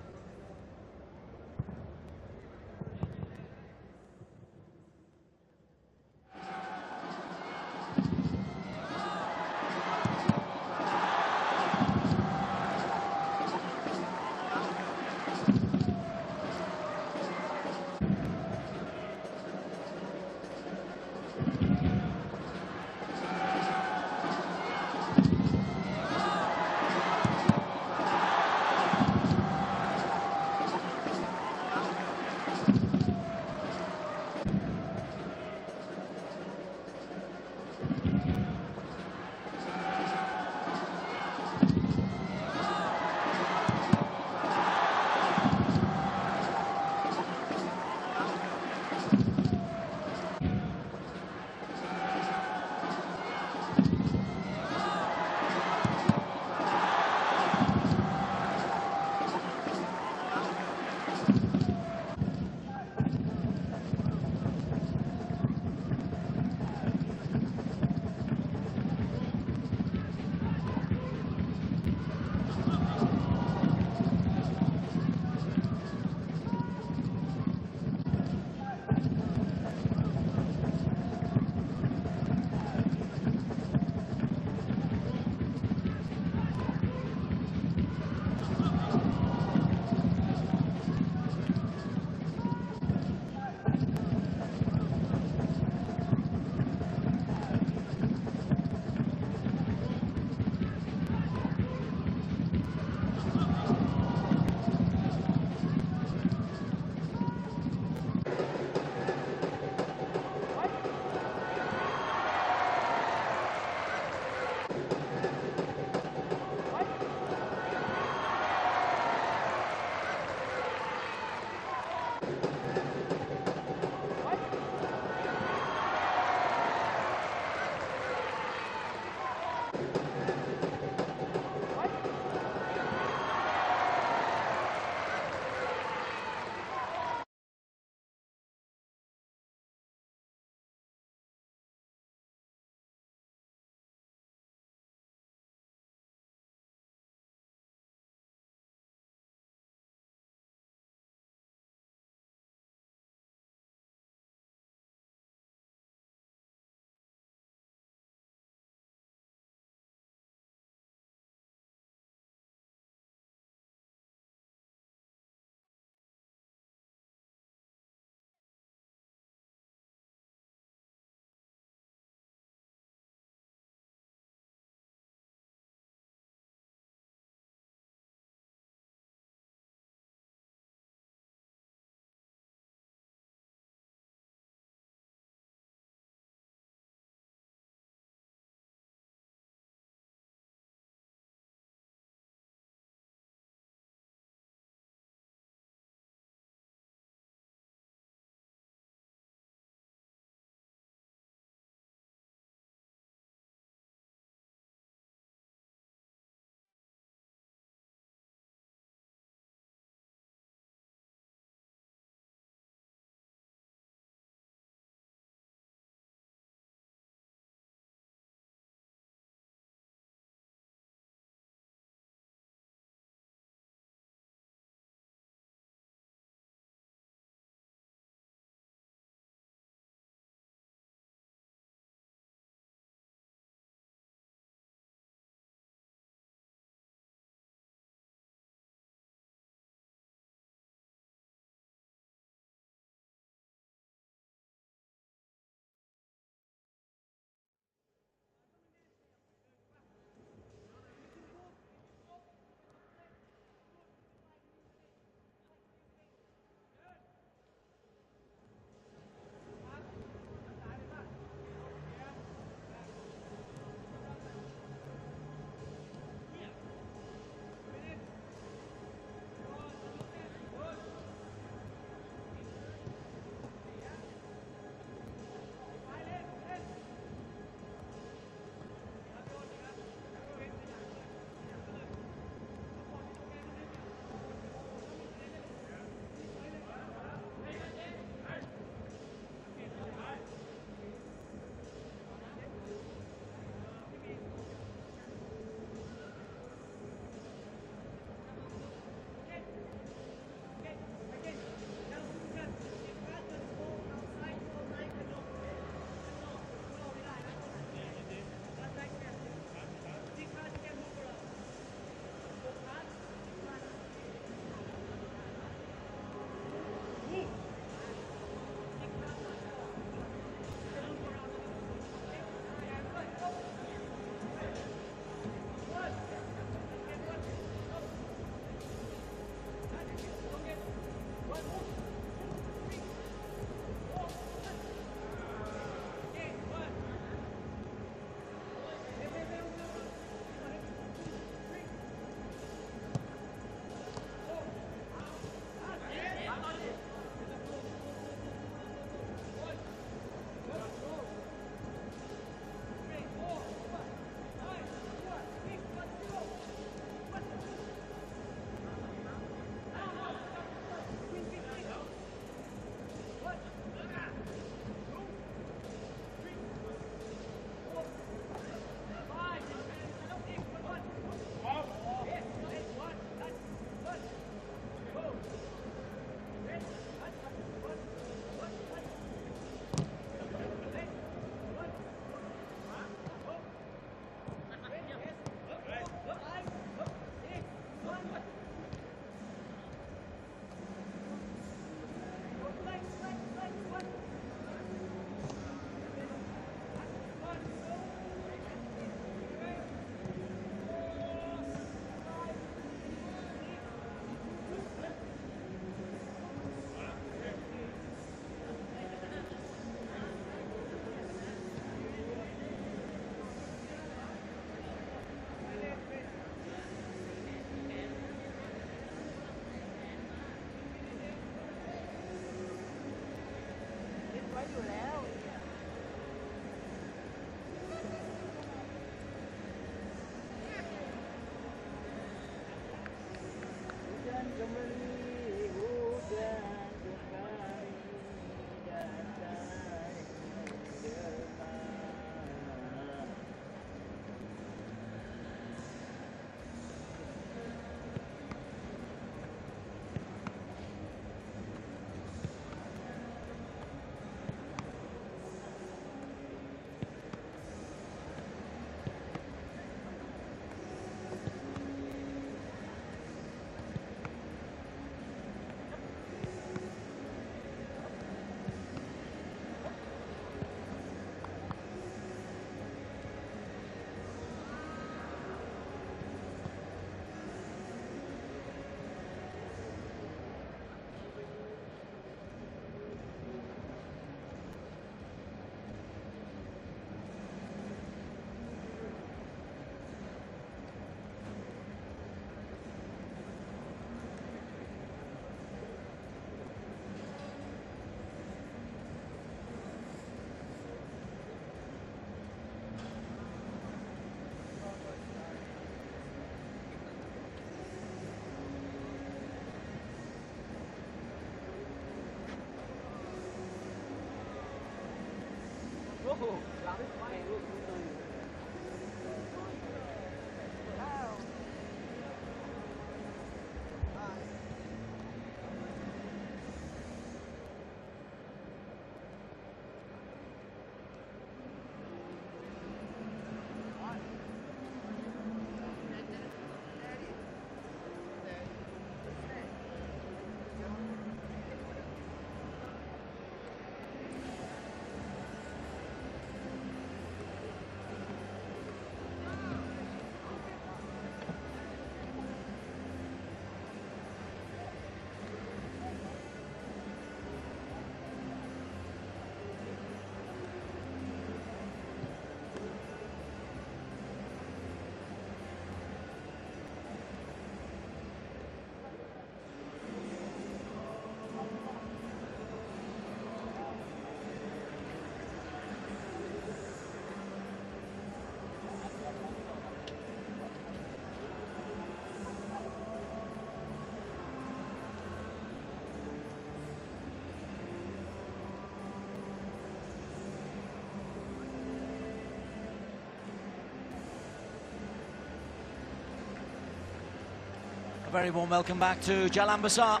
Very warm welcome back to Jalan Besar.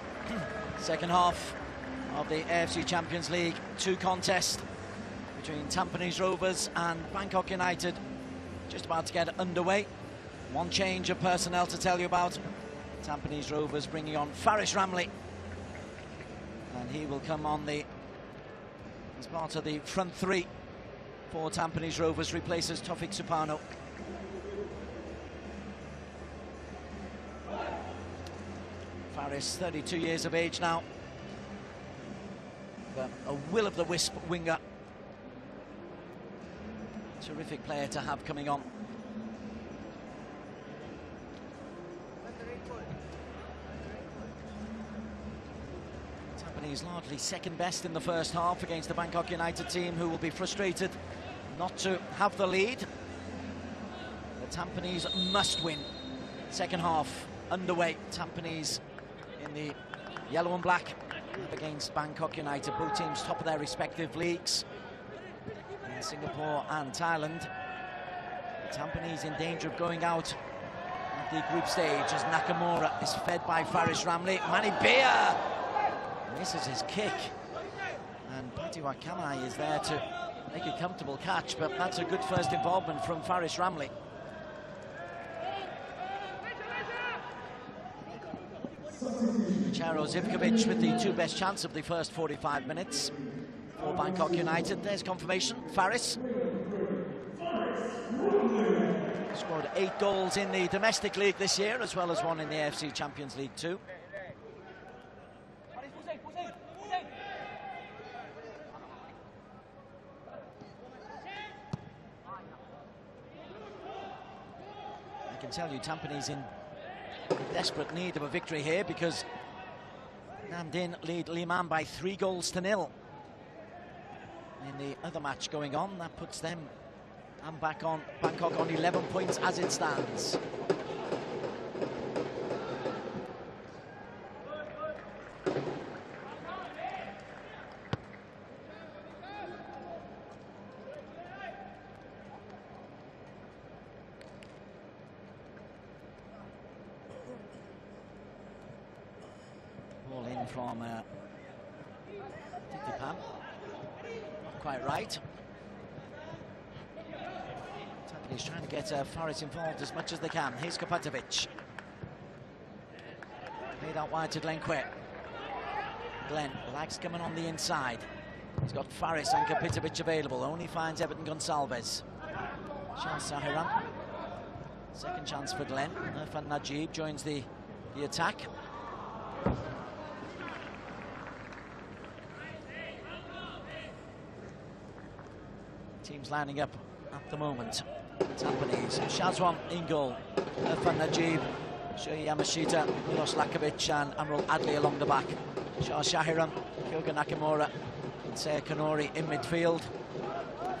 Second half of the AFC Champions League 2 contest between Tampines Rovers and Bangkok United. Just about to get underway. One change of personnel to tell you about. Tampines Rovers bringing on Faris Ramli. And he will come on as part of the front three for Tampines Rovers, replaces Tofik Supano. Faris, 32 years of age now, but a will-of-the-wisp winger. Terrific player to have coming on. Tampines largely second best in the first half against the Bangkok United team, who will be frustrated not to have the lead. The Tampines must win. Second half underway. Tampines in the yellow and black up against Bangkok United, both teams top of their respective leagues in Singapore and Thailand. Tampines in danger of going out at the group stage as Nakamura is fed by Faris Ramli. Manny Beer misses his kick, and Pati Wakamai is there to make a comfortable catch, but that's a good first involvement from Faris Ramli. Charo Zivkovic with the two best chance of the first 45 minutes for Bangkok United. There's confirmation. Faris scored 8 goals in the domestic league this year, as well as one in the AFC Champions League Two. I can tell you Tampines in desperate need of a victory here, because Nam Dinh lead Liman by 3-0 in the other match going on. That puts them and Bangkok on 11 points as it stands. Ball in from Titipan. Not quite right. Tampines trying to get Faris involved as much as they can. Here's Kapatovic. Played out wide to Glenn Quet. Glenn likes coming on the inside. He's got Faris and Kapitovic available. Only finds Everton Gonsalves. Charles Sahiran. Second chance for Glenn. Irfan Najib joins the attack. Teams lining up at the moment. Tampines, Shazwan in goal. Irfan Najib, Shohei Yamashita, Milos Lakovic and Amrul Adli along the back. Shah Shahiram, Kyoga Nakamura, and Seya Kanori in midfield.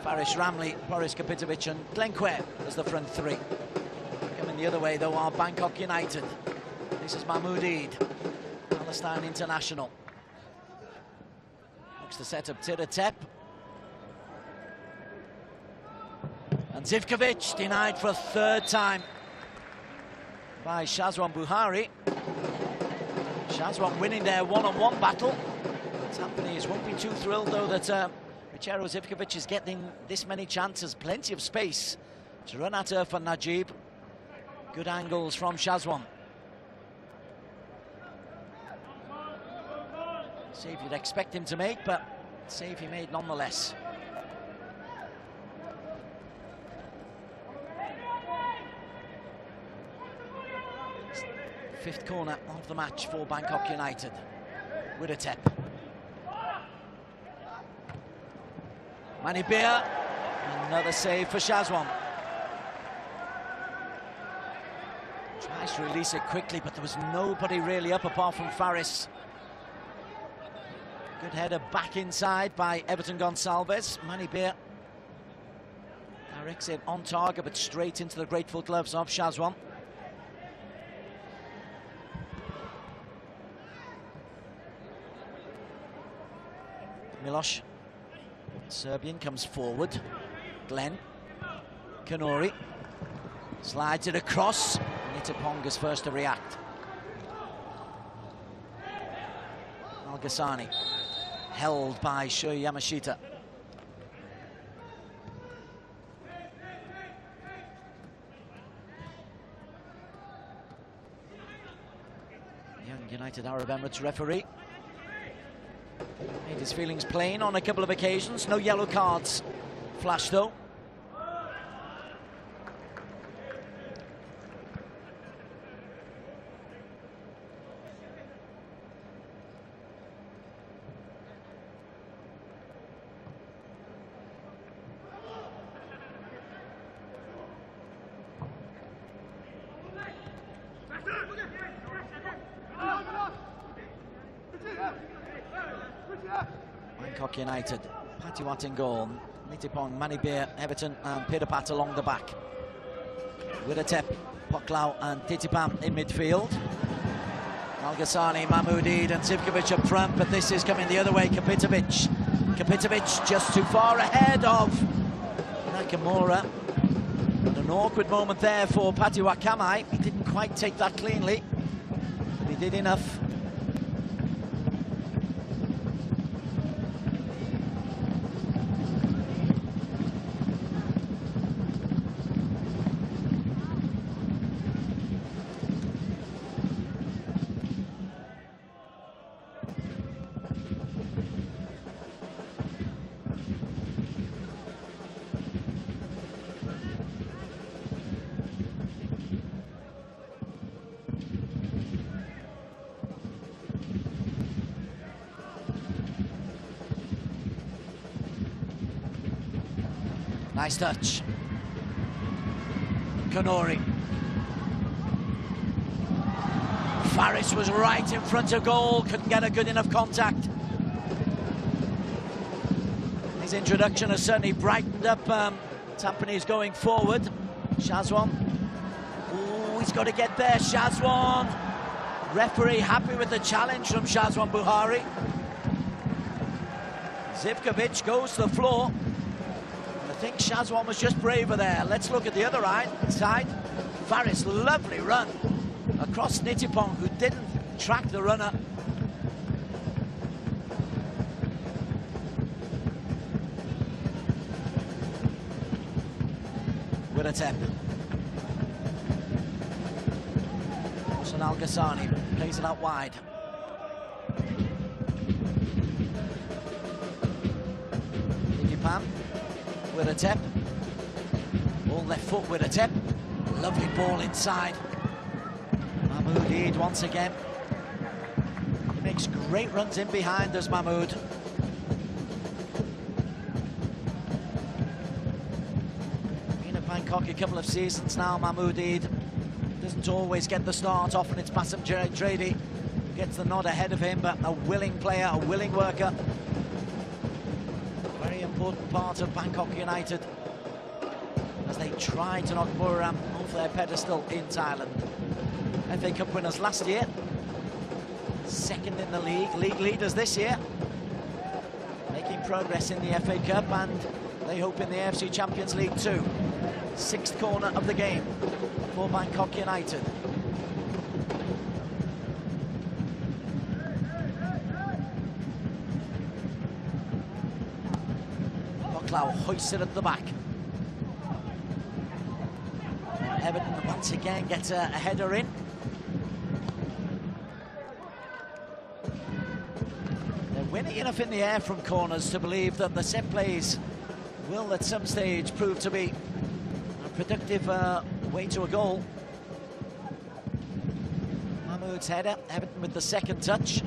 Faris Ramli, Boris Kapitovic and Glenn Quet as the front three. Coming the other way though are Bangkok United. This is Mahmoud Eid, Palestine international. Looks to set up Tira Tep. And Zivkovic denied for a third time by Shazwan Buhari. Shazwan winning their one-on-one battle. Tampines won't be too thrilled though that Michero Zivkovic is getting this many chances, plenty of space to run at her for Najib. Good angles from Shazwan. Save you'd expect him to make, but save he made nonetheless. Fifth corner of the match for Bangkok United. Widotep. Manibir. Another save for Shazwan. Tries to release it quickly, but there was nobody really up apart from Faris. Good header back inside by Everton Gonçalves. Manibir directs it on target, but straight into the grateful gloves of Shazwan. Miloš, Serbian, comes forward. Glenn, Kanori, slides it across. Nitipong is first to react. Al-Ghassani, held by Sho Yamashita. Young United Arab Emirates referee made his feelings plain on a couple of occasions. No yellow cards flashed though. Bangkok United, Patiwat in goal, Nitipong, Manibir, Everton and Pirapat along the back. Widotep, Poklau and Titipam in midfield. Al-Ghassani, Mahmoud-Eid and Zivkovic up front, but this is coming the other way. Kapitovic. Kapitovic just too far ahead of Nakamura. And an awkward moment there for Patiwat Kamai. He didn't quite take that cleanly, but he did enough. Nice touch. Kanori. Faris was right in front of goal, couldn't get a good enough contact. His introduction has certainly brightened up Tampines going forward. Shazwan. Ooh, he's got to get there, Shazwan. Referee happy with the challenge from Shazwan Buhari. Zivkovic goes to the floor. I think Shazwan was just braver there. Let's look at the other side. Faris, lovely run across Nitipong, who didn't track the runner. Widotep. Hassan Al-Ghassani plays it out wide. Nitipong. Widotep, all left foot Widotep, lovely ball inside. Mahmoud-Eid once again. He makes great runs in behind, does Mahmoud. Been at Bangkok a couple of seasons now, Mahmoud-Eid. Doesn't always get the start, often it's Bassam Trady who gets the nod ahead of him, but a willing player, a willing worker. Important part of Bangkok United as they try to knock Buriram off their pedestal in Thailand. FA Cup winners last year, second in the league leaders this year, making progress in the FA Cup, and they hope in the AFC Champions League Two. Sixth corner of the game for Bangkok United. Bucklow hoists it at the back. Everton once again gets a header in. They're winning enough in the air from corners to believe that the set plays will at some stage prove to be a productive way to a goal. Mahmoud's header, Everton with the second touch.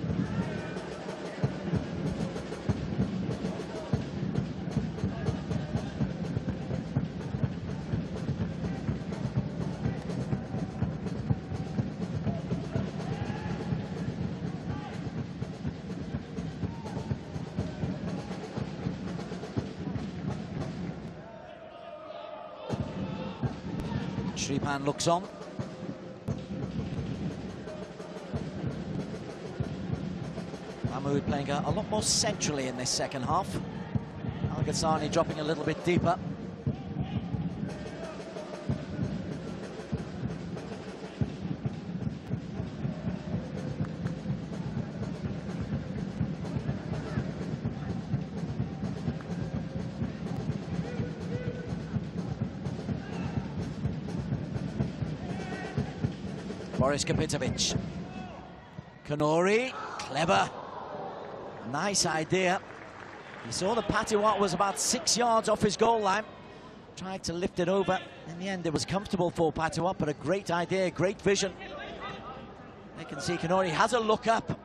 Shripan looks on. Mahmoud playing a lot more centrally in this second half. Al-Ghassani dropping a little bit deeper. Boris Kapitovic. Kanori, clever. Nice idea. He saw the Patiwat was about 6 yards off his goal line. Tried to lift it over. In the end, it was comfortable for Patiwat, but a great idea, great vision. They can see Kanori has a look up.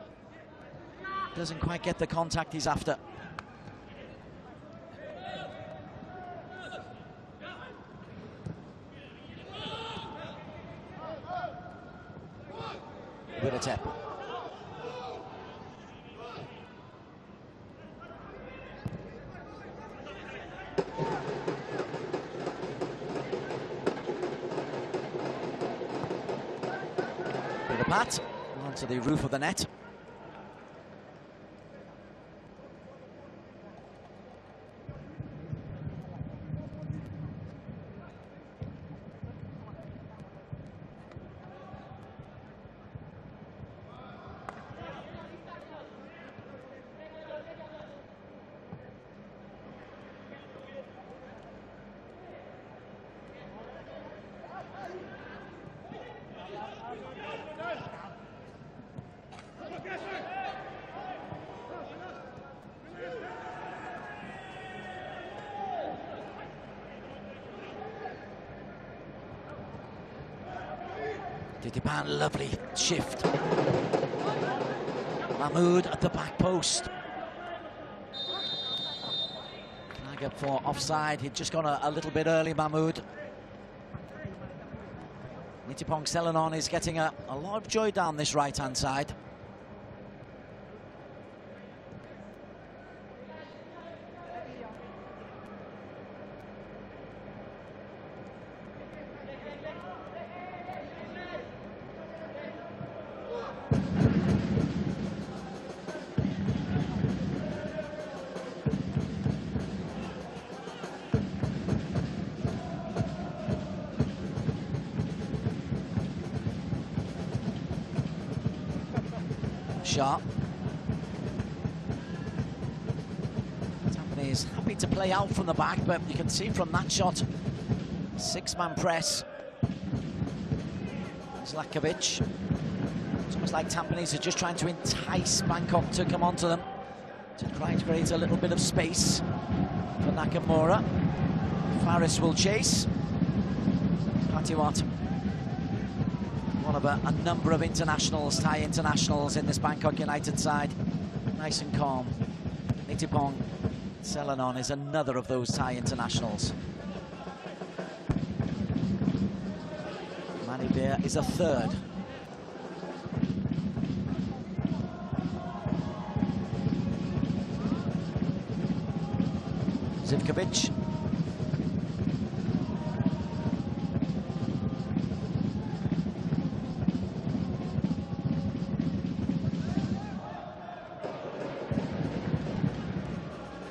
Doesn't quite get the contact he's after. With a tap. With a pat onto the roof of the net. Didipan, lovely shift. Mahmoud at the back post. Flag up for offside. He'd just gone a little bit early, Mahmoud. Nitipong Selenon is getting a lot of joy down this right-hand side. Sharp. Tampines happy to play out from the back, but you can see from that shot, six-man press. Zlatkovic. It's almost like Tampines are just trying to entice Bangkok to come onto them, to try to create a little bit of space for Nakamura. Faris will chase. Patiwat, one of a number of internationals, Thai internationals in this Bangkok United side. Nice and calm. Nitipong Selenon is another of those Thai internationals. Manibir is a third. Zivkovic.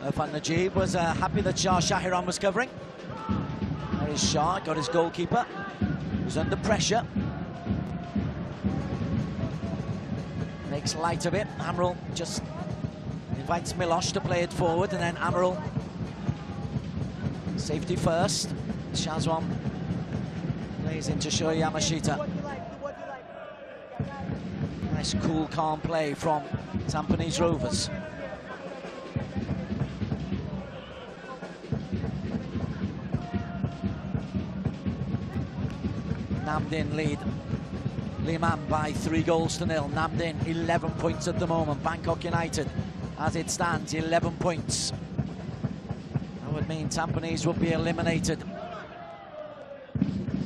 Irfan Najib was happy that Shah Shahiran was covering. Here's Shah, got his goalkeeper. He's under pressure. Makes light of it. Amaral just invites Miloš to play it forward, and then Amaral. Safety first. Shazwan plays into Shohei Yamashita. Nice, cool, calm play from Tampines Rovers. Namdin lead Liman by 3 goals to 0. Namdin 11 points at the moment. Bangkok United, as it stands, 11 points. That would mean Tampines would be eliminated.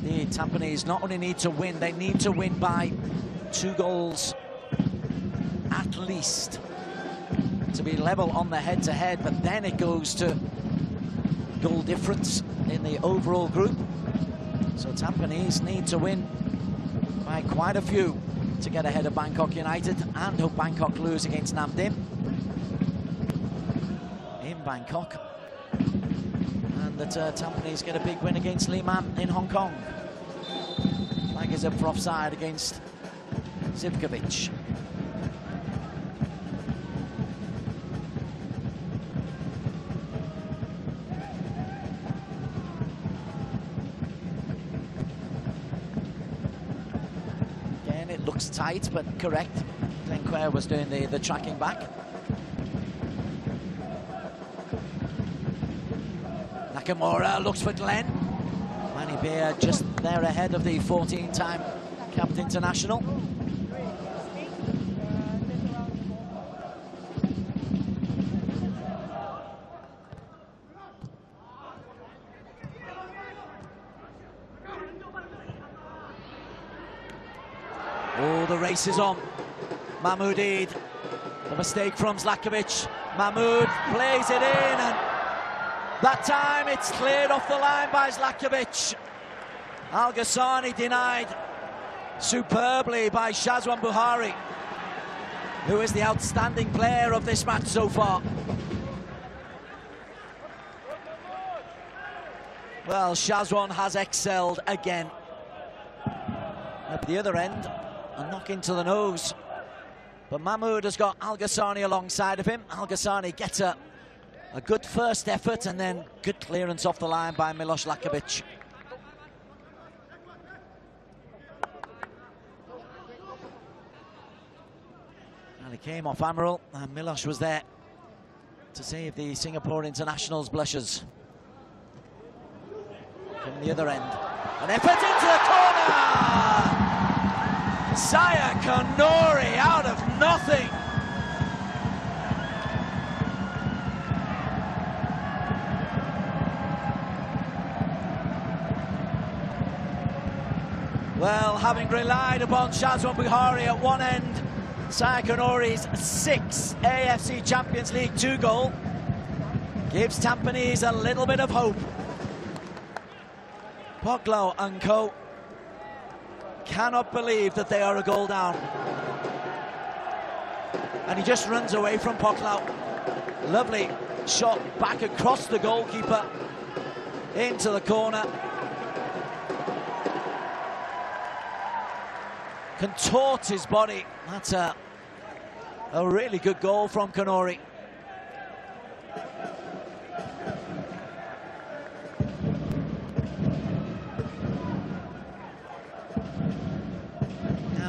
The Tampines not only need to win, they need to win by 2 goals at least to be level on the head-to-head, but then it goes to goal difference in the overall group. So Tampines need to win by quite a few to get ahead of Bangkok United, and hope Bangkok lose against Namdin in Bangkok, and that Tampines get a big win against Liman in Hong Kong. Flag is up for offside against Zivkovic. Looks tight, but correct. Glenquare was doing the tracking back. Nakamura looks for Glenn. Manny Beer just there ahead of the 14-time capped international. Oh, the race is on. Mahmoud Eid. The mistake from Zlakovic. Mahmoud plays it in, and that time it's cleared off the line by Zlakovic. Al Ghassani denied superbly by Shazwan Buhari, who is the outstanding player of this match so far. Well, Shazwan has excelled again. At the other end, a knock into the nose, but Mahmoud has got Al Ghassani alongside of him. Al Ghassani gets a good first effort, and then good clearance off the line by Miloš Lakovic. And it came off Amaral, and Miloš was there to save the Singapore international's blushes. From the other end, an effort into the corner! Saya Kanori out of nothing. Well, having relied upon Shazwan Buhari at one end, Saya Kanori's 6th AFC Champions League 2 goal gives Tampines a little bit of hope. Poglo and co cannot believe that they are a goal down. And he just runs away from Poglo. Lovely shot back across the goalkeeper into the corner. Contorts his body. That's a really good goal from Kanori.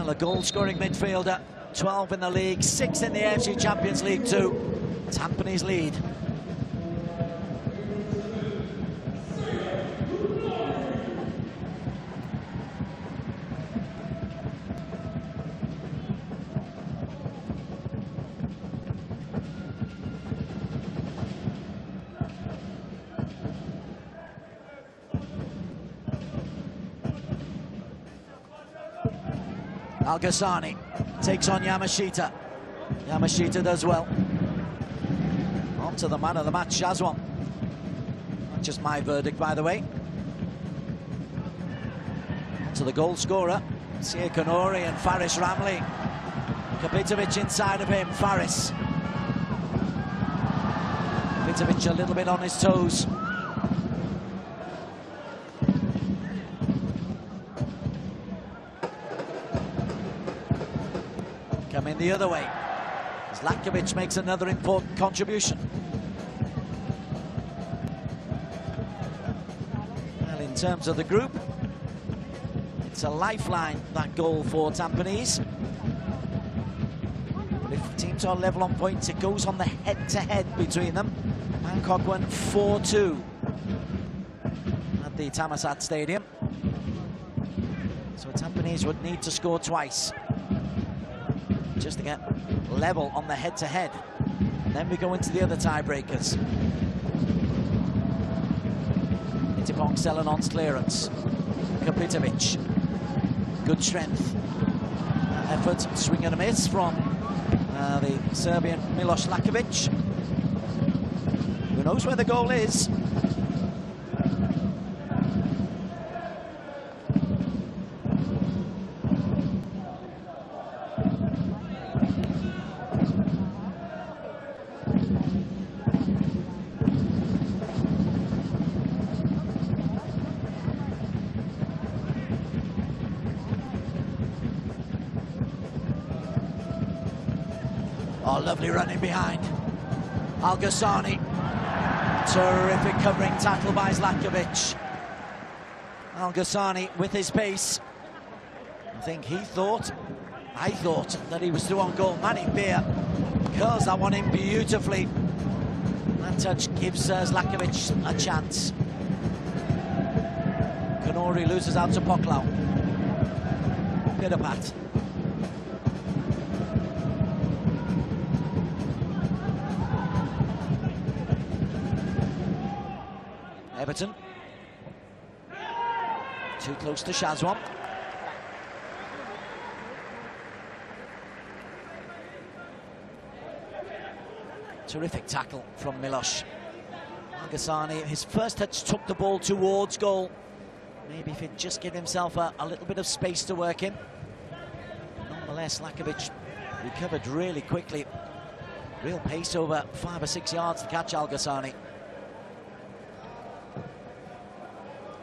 A goal-scoring midfielder, 12 in the league, 6 in the AFC Champions League Two. Tampines lead. Al Ghassani takes on Yamashita. Yamashita does well. On to the man of the match, Shazwan. Not just my verdict, by the way. On to the goal scorer, Sia Kanori and Faris Ramli. Kapitovic inside of him, Faris. Kapitovic a little bit on his toes. going the other way. Zlatkovic makes another important contribution. Well, in terms of the group, it's a lifeline, that goal for Tampines. But if teams are level on points, it goes on the head-to-head between them. Bangkok won 4-2 at the Thammasat Stadium. So Tampines would need to score twice just to get level on the head-to-head. And then we go into the other tiebreakers. Itipong Selenon's clearance. Kapitovic. Good strength. Effort, swing and a miss from the Serbian Milos Lakovic. Who knows where the goal is? Oh, lovely running behind. Al-Ghassani. Terrific covering tackle by Zlatkovic. Al-Ghassani with his pace. I thought that he was through on goal. Manny Beer curls that one in beautifully. That touch gives Zlatkovic a chance. Kanori loses out to Poklau. Pitapat. Everton. Too close to Shazwan. Terrific tackle from Milos. Al-Ghassani, his first touch took the ball towards goal. Maybe if he'd just give himself a little bit of space to work in. Nonetheless, Lakovic recovered really quickly. Real pace over 5 or 6 yards to catch Al-Ghassani.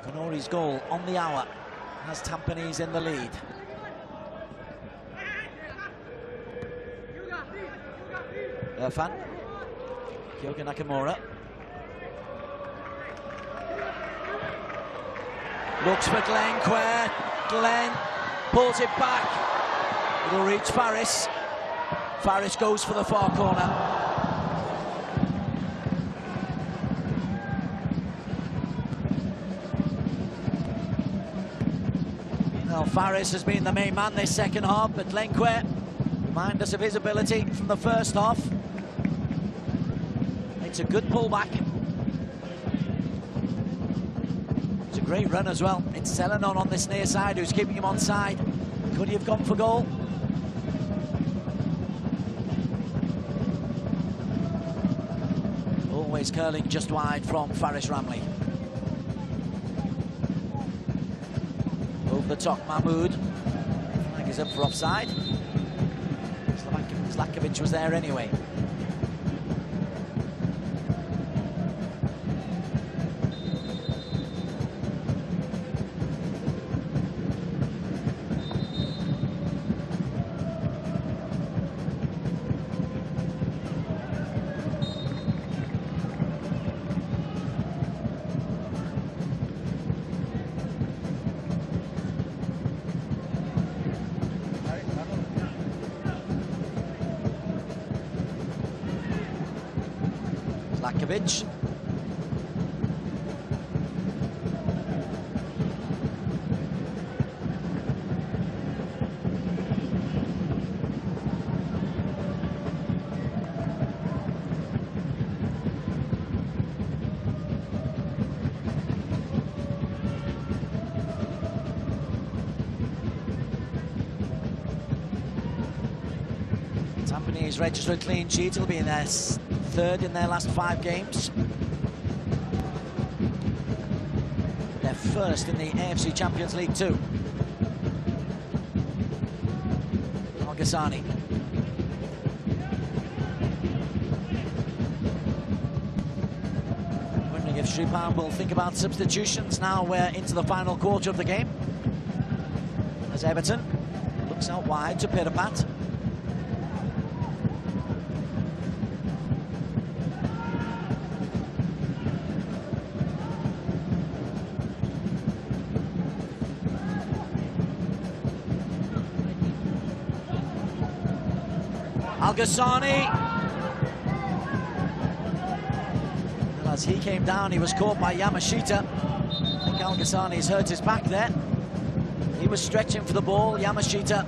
Kanori's goal on the hour has Tampines in the lead. Irfan. Kyoga Nakamura. Looks for Glenn Quare. Glenn pulls it back. It'll reach Faris. Faris goes for the far corner. Well, Faris has been the main man this second half, but Lenquet remind us of his ability from the first half. It's a good pullback. It's a great run as well. It's Selenon on this near side who's keeping him on side. Could he have gone for goal? Always curling just wide from Faris Ramley. Over the top, Mahmoud. Flag is up for offside. Zlatkovic was there anyway. Zlatkovic. Tampines registered a clean sheet. It'll be in their third in their last 5 games. They're first in the AFC Champions League Two. Al-Ghassani. Wondering if Sripan will think about substitutions now we're into the final quarter of the game. As Everton looks out wide to Pitapat. Al-Ghassani. Well, as he came down, he was caught by Yamashita. I think Al-Ghassani's hurt his back there. He was stretching for the ball. Yamashita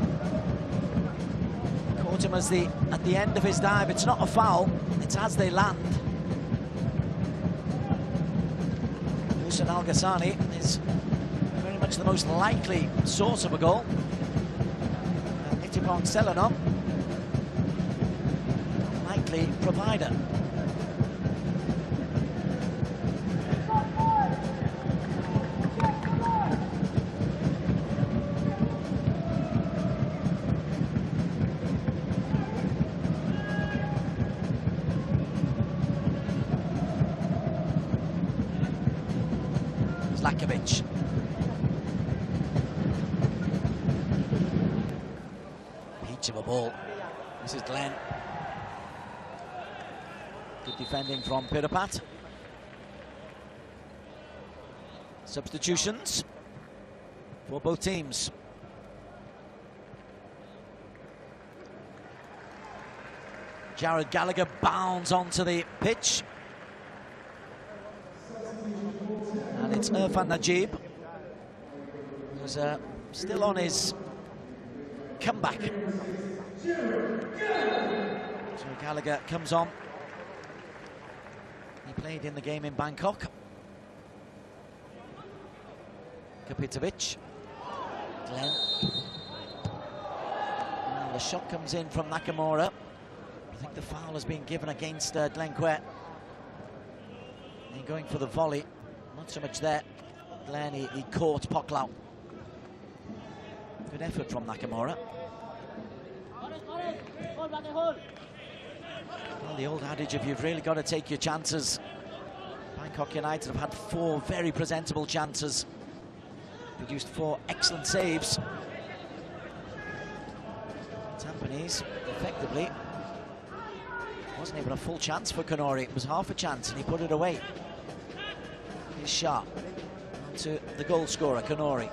caught him at the end of his dive. It's not a foul, it's as they land. Hussein Al-Ghassani is very much the most likely source of a goal. Nitipong Seleno, likely provider. Zlakovic. Peach of a ball. This is Glenn. Good defending from Pirapat. Substitutions for both teams. Jared Gallagher bounds onto the pitch. And it's Irfan Najib, who's still on his comeback. So Gallagher comes on. He played in the game in Bangkok. Kapitovic. Glenn. And the shot comes in from Nakamura. I think the foul has been given against Glenn Quet. And going for the volley. Not so much there. Glenn, he caught Poklau. Good effort from Nakamura. Well, the old adage of you've really got to take your chances. Bangkok United have had 4 very presentable chances. Produced 4 excellent saves. Tampines, effectively, wasn't even a full chance for Kanori. It was half a chance and he put it away. He's sharp. On to the goal scorer, Kanori.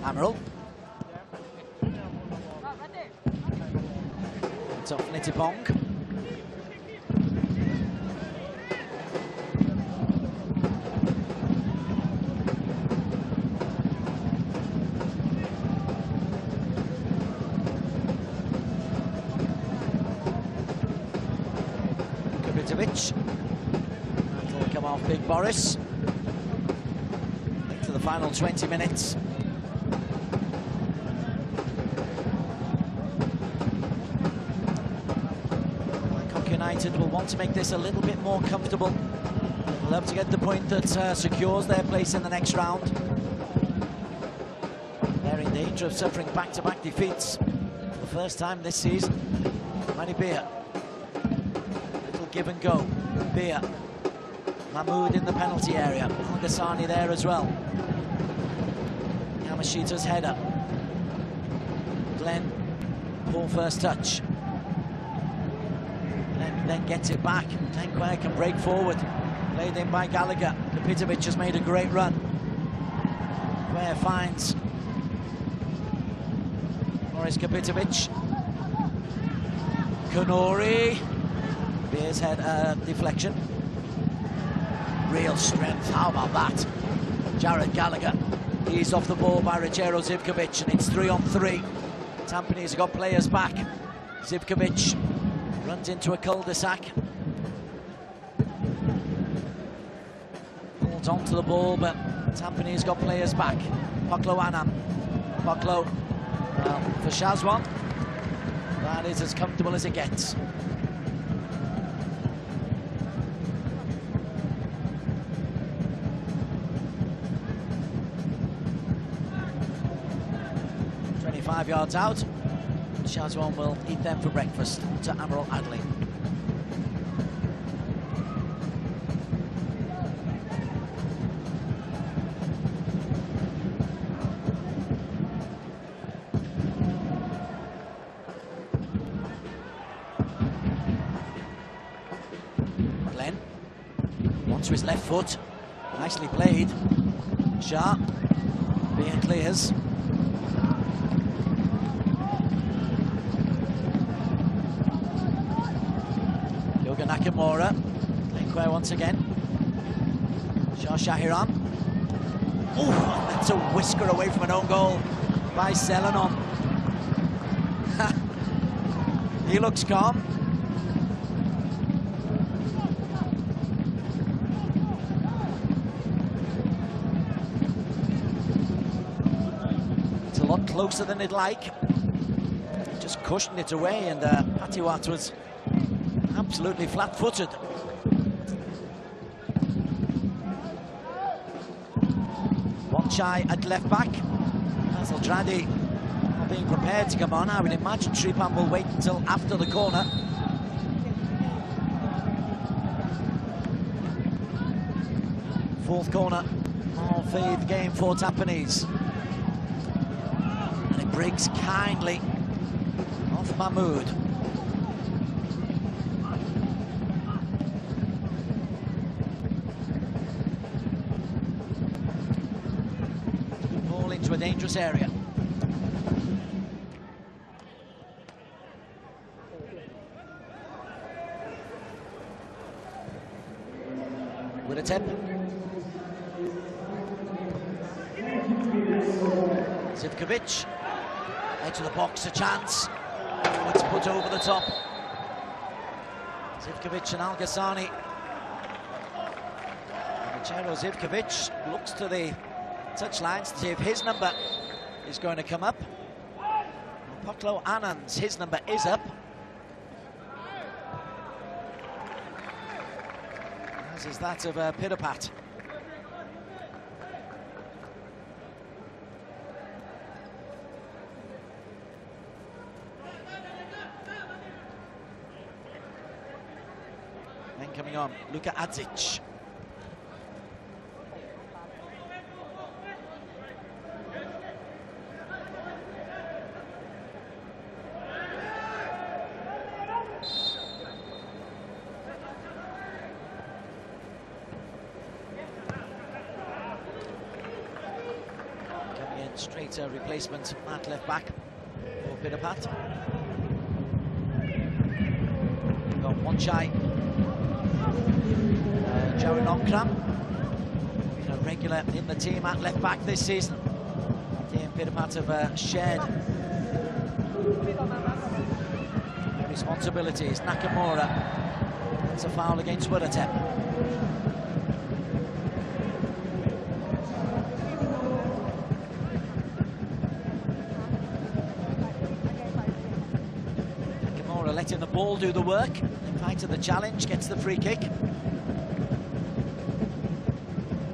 Amaral. It's off Nitipong. Kapitovic. That'll come off Big Boris. Into the final 20 minutes. United will want to make this a little bit more comfortable. They'll have to get the point that secures their place in the next round. They're in danger of suffering back-to-back defeats for the first time this season. Manny Beer. Little give and go. Beer. Mahmoud in the penalty area. Al-Ghassani there as well. Yamashita's header. Glenn, poor first touch. Then gets it back. Glenn Quair can break forward. Played in by Gallagher. Kapitovic has made a great run. Quair finds Morris Kapitovic. Kanori. Beer's head deflection. Real strength. How about that? Jared Gallagher. He's off the ball by Richero Zivkovic, and it's 3-on-3. Tampines have got players back. Zivkovic runs into a cul-de-sac. Holds on to the ball, but Tampines got players back. Poklau Anam Bucklow. Well, for Shazwan, that is as comfortable as it gets. "25 yards out. Shazwan will eat them for breakfast to Amaral Adley. Glenn, onto his left foot. Nicely played. Shah, being clears. Nakamura, Glenquare once again. Shah Shahiran. Oh, that's a whisker away from an own goal by Selenon. He looks calm. It's a lot closer than he'd like. Just cushioned it away, and Patiwat was absolutely flat-footed. Wanchai at left back. Azaldradi not being prepared to come on. I would imagine Sripan will wait until after the corner. Fourth corner of the game for Tampines. And it breaks kindly off Mahmood. Into a dangerous area. With a tip. Zivkovic. Edge of the box, a chance. Oh, it's put over the top. Zivkovic and Al-Ghassani. Chero Zivkovic looks to the touchlines to see if his number is going to come up. Poklo Anand's, his number is up. As is that of Pidapat. Then coming on, Luka Adzic. Straight replacement at left back for Pidapat. Got Wanchai, Jaron Onkram, been a regular in the team at left back this season. He and Pidapat have shared responsibilities. Nakamura, it's a foul against Wiratep. Letting the ball do the work, invited the challenge, gets the free kick.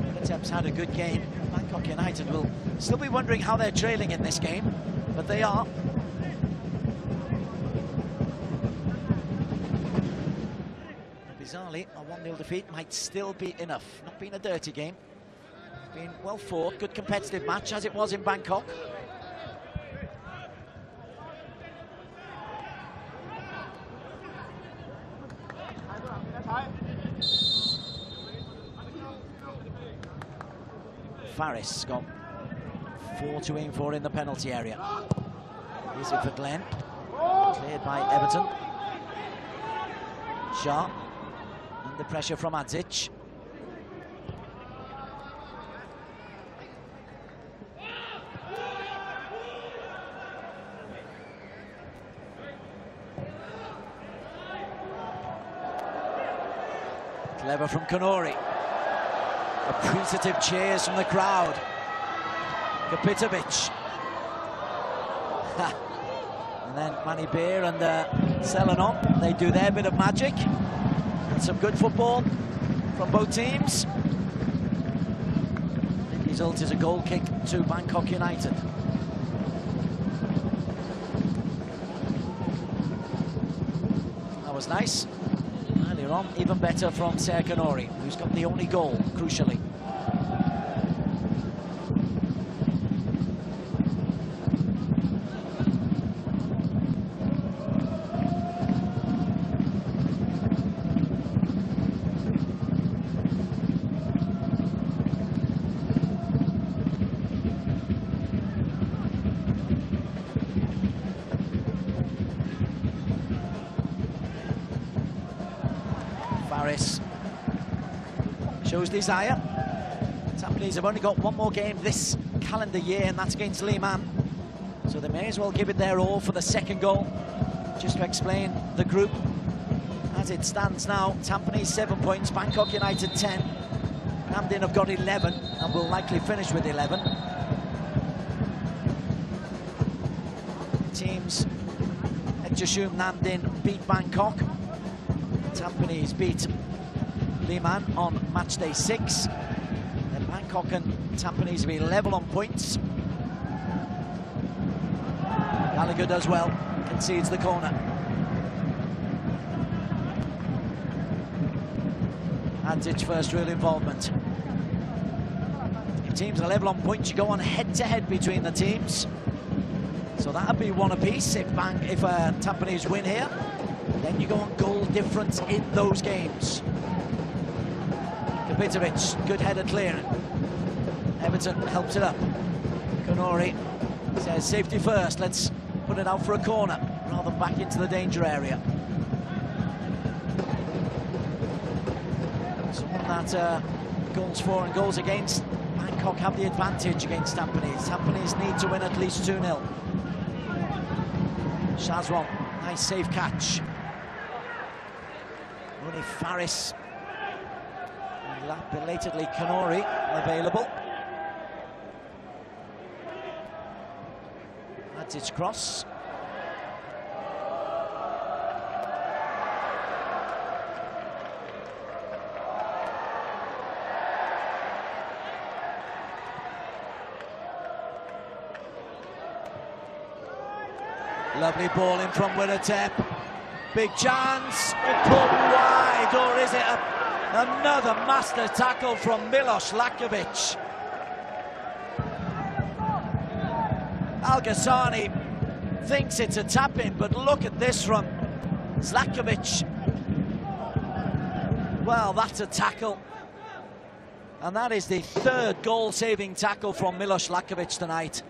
Wiratep's had a good game. Bangkok United will still be wondering how they're trailing in this game, but they are. Bizarrely, a 1-0 defeat might still be enough. Not been a dirty game. Been well fought, good competitive match as it was in Bangkok. Faris got 4 to aim for in the penalty area. Easy for Glenn. Cleared by Everton. Shah under pressure from Adzic. Clever from Konori. Appreciative cheers from the crowd. Kapitovic. And then Manny Beer and Selenon, they do their bit of magic. And some good football from both teams. The result is a goal kick to Bangkok United. That was nice. Earlier on, even better from Ser Kanori, who's got the only goal, crucially. Faris shows desire. Tampines have only got one more game this calendar year, and that's against Liman. So they may as well give it their all for the second goal. Just to explain the group as it stands now: Tampines 7 points, Bangkok United 10. Namdin have got 11 and will likely finish with 11. Teams, let's assume Namdin beat Bangkok. Tampines beat Liman on match day 6. Then Bangkok and Tampines will be level on points. Gallagher does well, concedes the corner. Hadzic first real involvement. If teams are level on points, you go on head-to-head between the teams. So that'd be one apiece if Tampines win here. Then you go on goal difference in those games. Kapitovic, good header clearing. Everton helps it up. Kanori says safety first, let's put it out for a corner rather than back into the danger area. Someone that goals for and goals against. Bangkok have the advantage against Tampines. Tampines need to win at least 2-0. Shazwan, nice safe catch. Only Faris and belatedly Kanori available. That's its cross. Lovely ball in from Winnetep. Big chance, pulled wide, or is it another master tackle from Milos Lakovic? Al-Ghassani thinks it's a tap-in, but look at this from Zlakovic. Well, that's a tackle. And that is the third goal-saving tackle from Milos Lakovic tonight.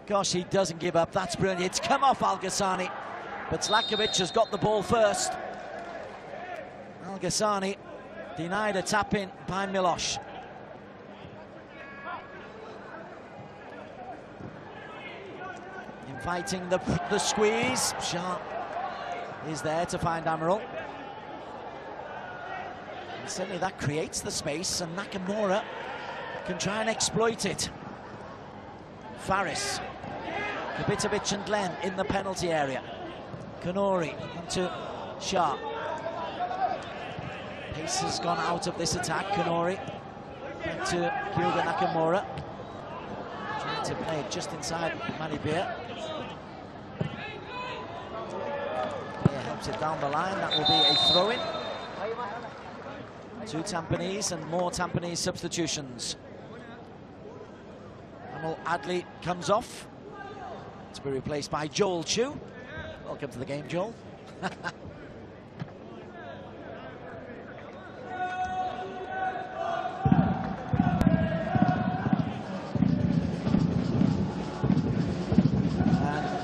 Gosh, he doesn't give up, that's brilliant. It's come off Al-Ghassani, but Zlakovic has got the ball first. Al-Ghassani denied a tap-in by Milos. Inviting the squeeze. Sharp is there to find Amaral. And certainly that creates the space, and Nakamura can try and exploit it. Faris, Kapitovic and Glenn in the penalty area. Kanori into Shah. Pace has gone out of this attack. Kanori back to Kyoga Nakamura. Trying to play it just inside Manny Beer. Beer helps it down the line. That will be a throw-in. 2 Tampines and more Tampines substitutions. Amal Adli comes off to be replaced by Joel Chu. Welcome to the game, Joel. And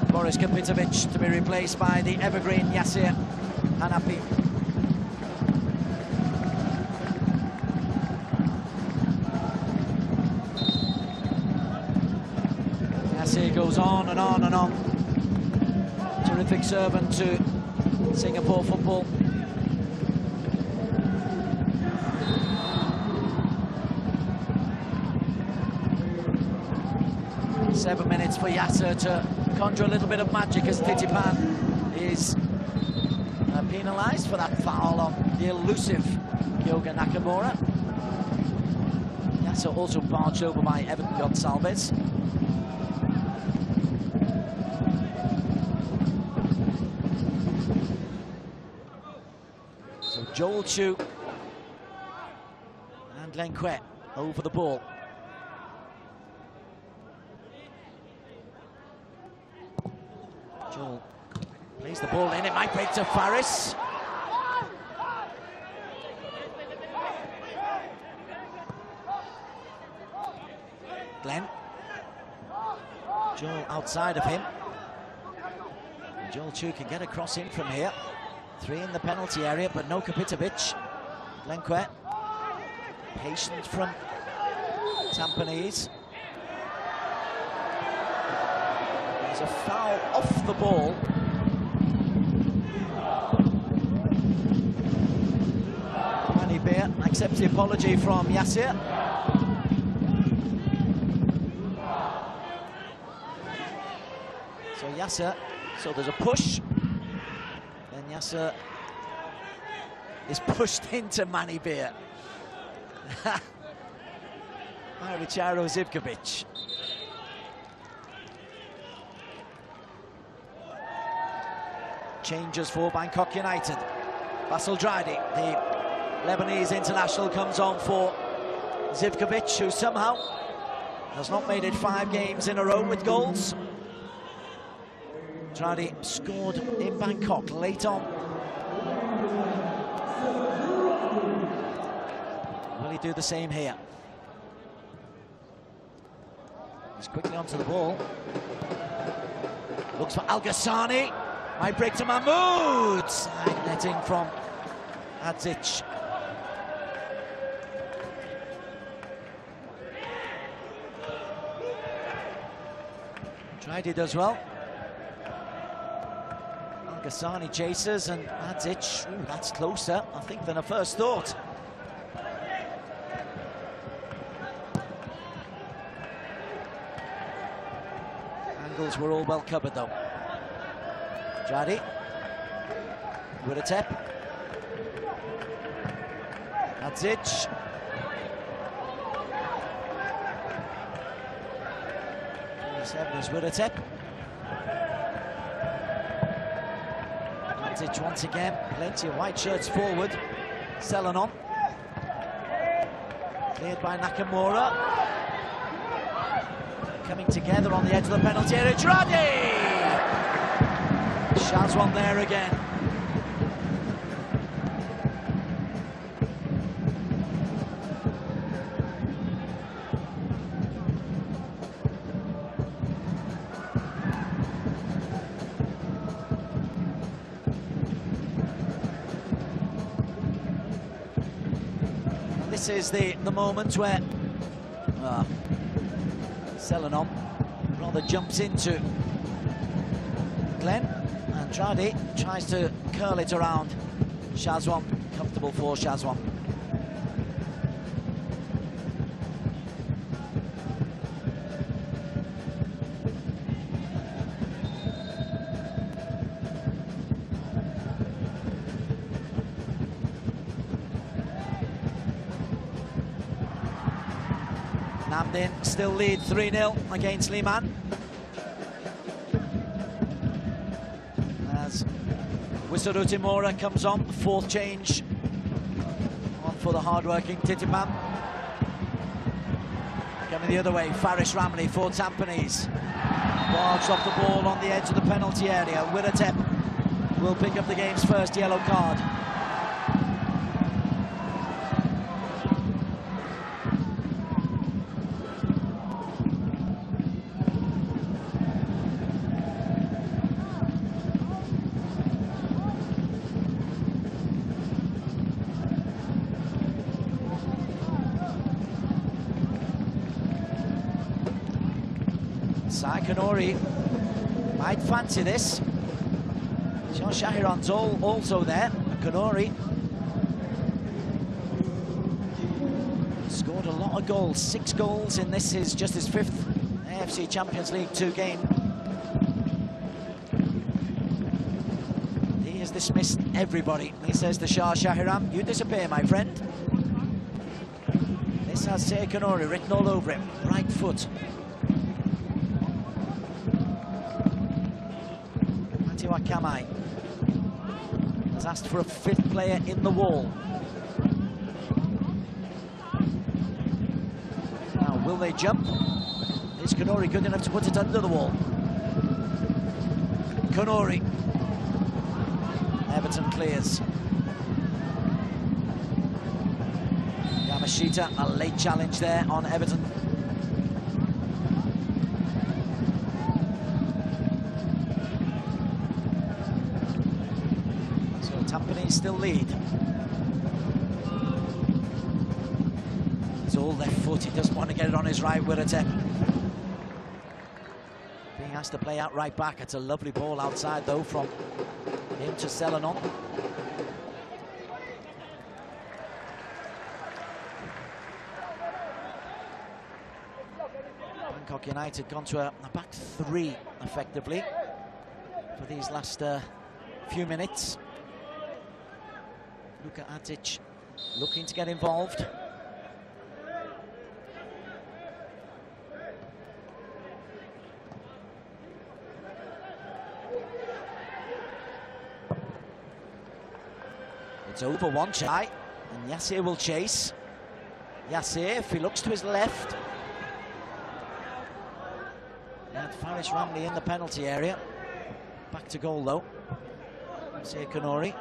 Boris Kapitovic to be replaced by the evergreen Yasir Hanafi. Yasir goes on and on and on. Terrific servant to Singapore football. Seven minutes for Yasser to conjure a little bit of magic as Titipan is penalised for that foul on the elusive Kyoga Nakamura. Yasa also barged over by Everton Gonsalves. So Joel Chu and Lenkwe over the ball. Joel plays the ball in, it might break to Faris. Glenn. Joel outside of him. And Joel Chu can get across in from here. 3 in the penalty area, but no Kapitovic. Lenkwe. Patient from Tampines. There's a foul off the ball. Manny Beer accepts the apology from Yasir. So Yasser, so there's a push. Then Yasser is pushed into Manny Beer. By Richaro Zivkovic. Changes for Bangkok United. Basil Draidi, the Lebanese international, comes on for Zivkovic, who somehow has not made it 5 games in a row with goals. Draidi scored in Bangkok late on. Will he do the same here? He's quickly onto the ball. Looks for Al Ghassani. Might break to Mahmoud. Side netting from Adzic. Draidi does well. Al Ghassani chases, and Adzic, ooh, that's closer, I think, than I first thought. Angles were all well covered, though. Draidi with a tap. Adzic. Is with a tap. Adzic once again, plenty of white shirts forward. Selenon. Cleared by Nakamura. Coming together on the edge of the penalty area. Draidi! Shazwan there again. And this is the moment where Selenon rather jumps into Glenn. Draidi tries to curl it around Shazwan. Comfortable for Shazwan. Namdin still lead 3-0 against Liman. Wissaru Timora comes on, 4th change on for the hard-working Titipan. Coming the other way, Faris Ramley for Tampines. Barged off the ball on the edge of the penalty area. Wiratep will pick up the game's first yellow card. Kanori might fancy this. Jean Shahiran's also there. Kanori scored a lot of goals, 6 goals in this is just his 5th AFC Champions League 2 game. dismissed everybody. He says to Shah Shahiram, you disappear, my friend. This has Sei Konori written all over him. Right foot. Matthew Akamai has asked for a fifth player in the wall. Now, will they jump? Is Konori good enough to put it under the wall? Konori. Everton clears. Yamashita, a late challenge there on Everton. So Tampines still lead. He's all left foot, he doesn't want to get it on his right, Wirate. Being asked to play out right back. It's a lovely ball outside though from him to Selenon. Bangkok United gone to a back three effectively for these last few minutes. Luka Atic looking to get involved. It's over one chai, and Yassir will chase. Yassir, if he looks to his left. He had Faris Ramley in the penalty area. Back to goal though. Sei Konori.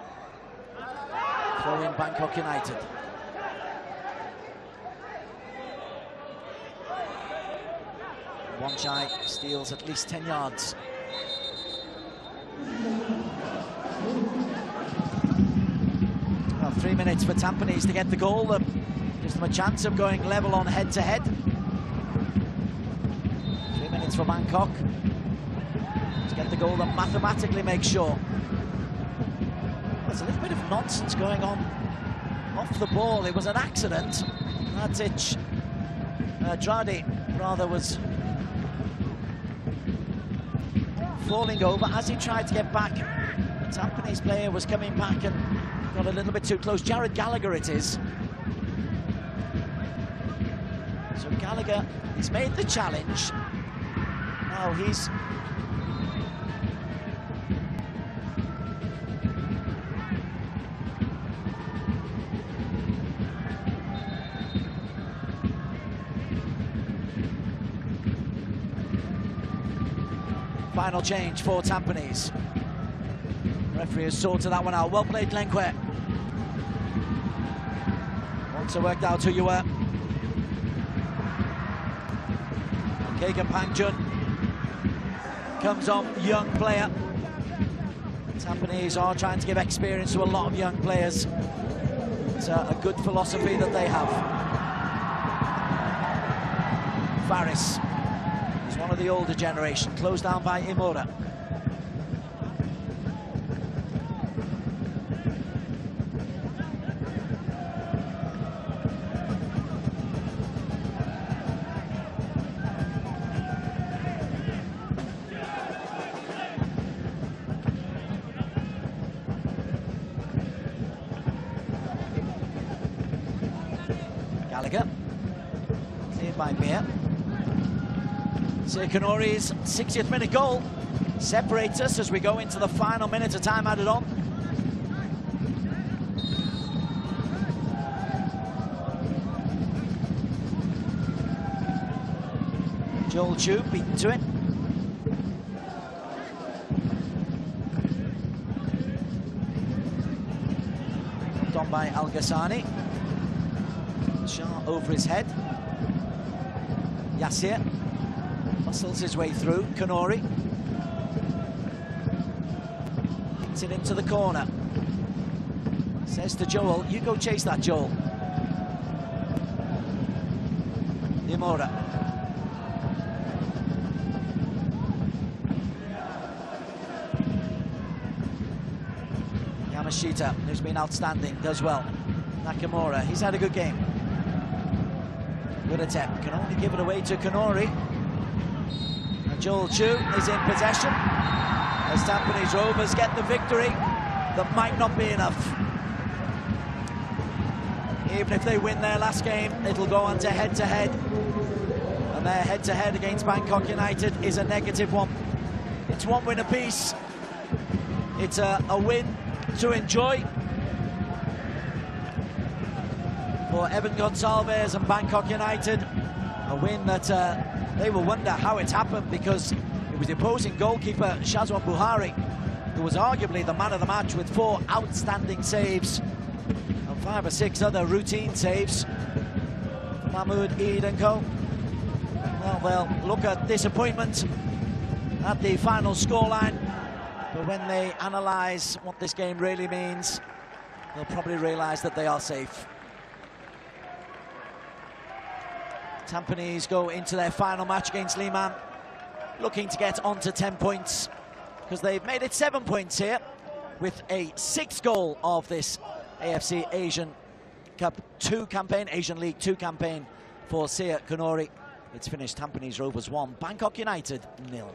Throw in Bangkok United. One chai steals at least 10 yards. Well, 3 minutes for Tampines to get the goal that gives them a chance of going level on head-to-head. 3 minutes for Bangkok to get the goal that mathematically makes sure. There's a little bit of nonsense going on off the ball. It was an accident. Atic, Dradi rather, was falling over as he tried to get back. The Tampines player was coming back and got a little bit too close. Jared Gallagher it is. So Gallagher, he's made the challenge. Now he's final change for Tampines. Referee has sorted that one out. Well played, Lenkwe. Also worked out who you were. Keegan Pangjun comes on, young player. Tampines are trying to give experience to a lot of young players. It's a good philosophy that they have. Faris. He's one of the older generation, closed down by Imura. Gallagher, cleared by Beer. Sei Konori's 60th minute goal separates us as we go into the final minute of time added on. Joel Chu beaten to it. Done by Al Ghassani. Shah over his head. Yassir muscles his way through. Konori hits it into the corner. Says to Joel, you go chase that, Joel. Imura. Yamashita, who's been outstanding, does well. Nakamura, he's had a good game. Good attempt, can only give it away to Konori. And Joel Chu is in possession as Tampines Rovers get the victory that might not be enough. Even if they win their last game, it'll go on to head-to-head. And their head-to-head against Bangkok United is a negative one. It's one win apiece. It's a win to enjoy for Evan Gonsalves and Bangkok United. A win that they will wonder how it's happened, because it was the opposing goalkeeper, Shazwan Buhari, who was arguably the man of the match with 4 outstanding saves and 5 or 6 other routine saves. Mahmoud Eid and co. Well, they'll look at disappointment at the final scoreline, but when they analyse what this game really means, they'll probably realise that they are safe. Tampines go into their final match against Liman looking to get on to 10 points, because they've made it 7 points here with a 6th goal of this AFC Asian Cup 2 campaign, Asian League 2 campaign for Sia Kanori. It's finished Tampines Rovers 1, Bangkok United 0.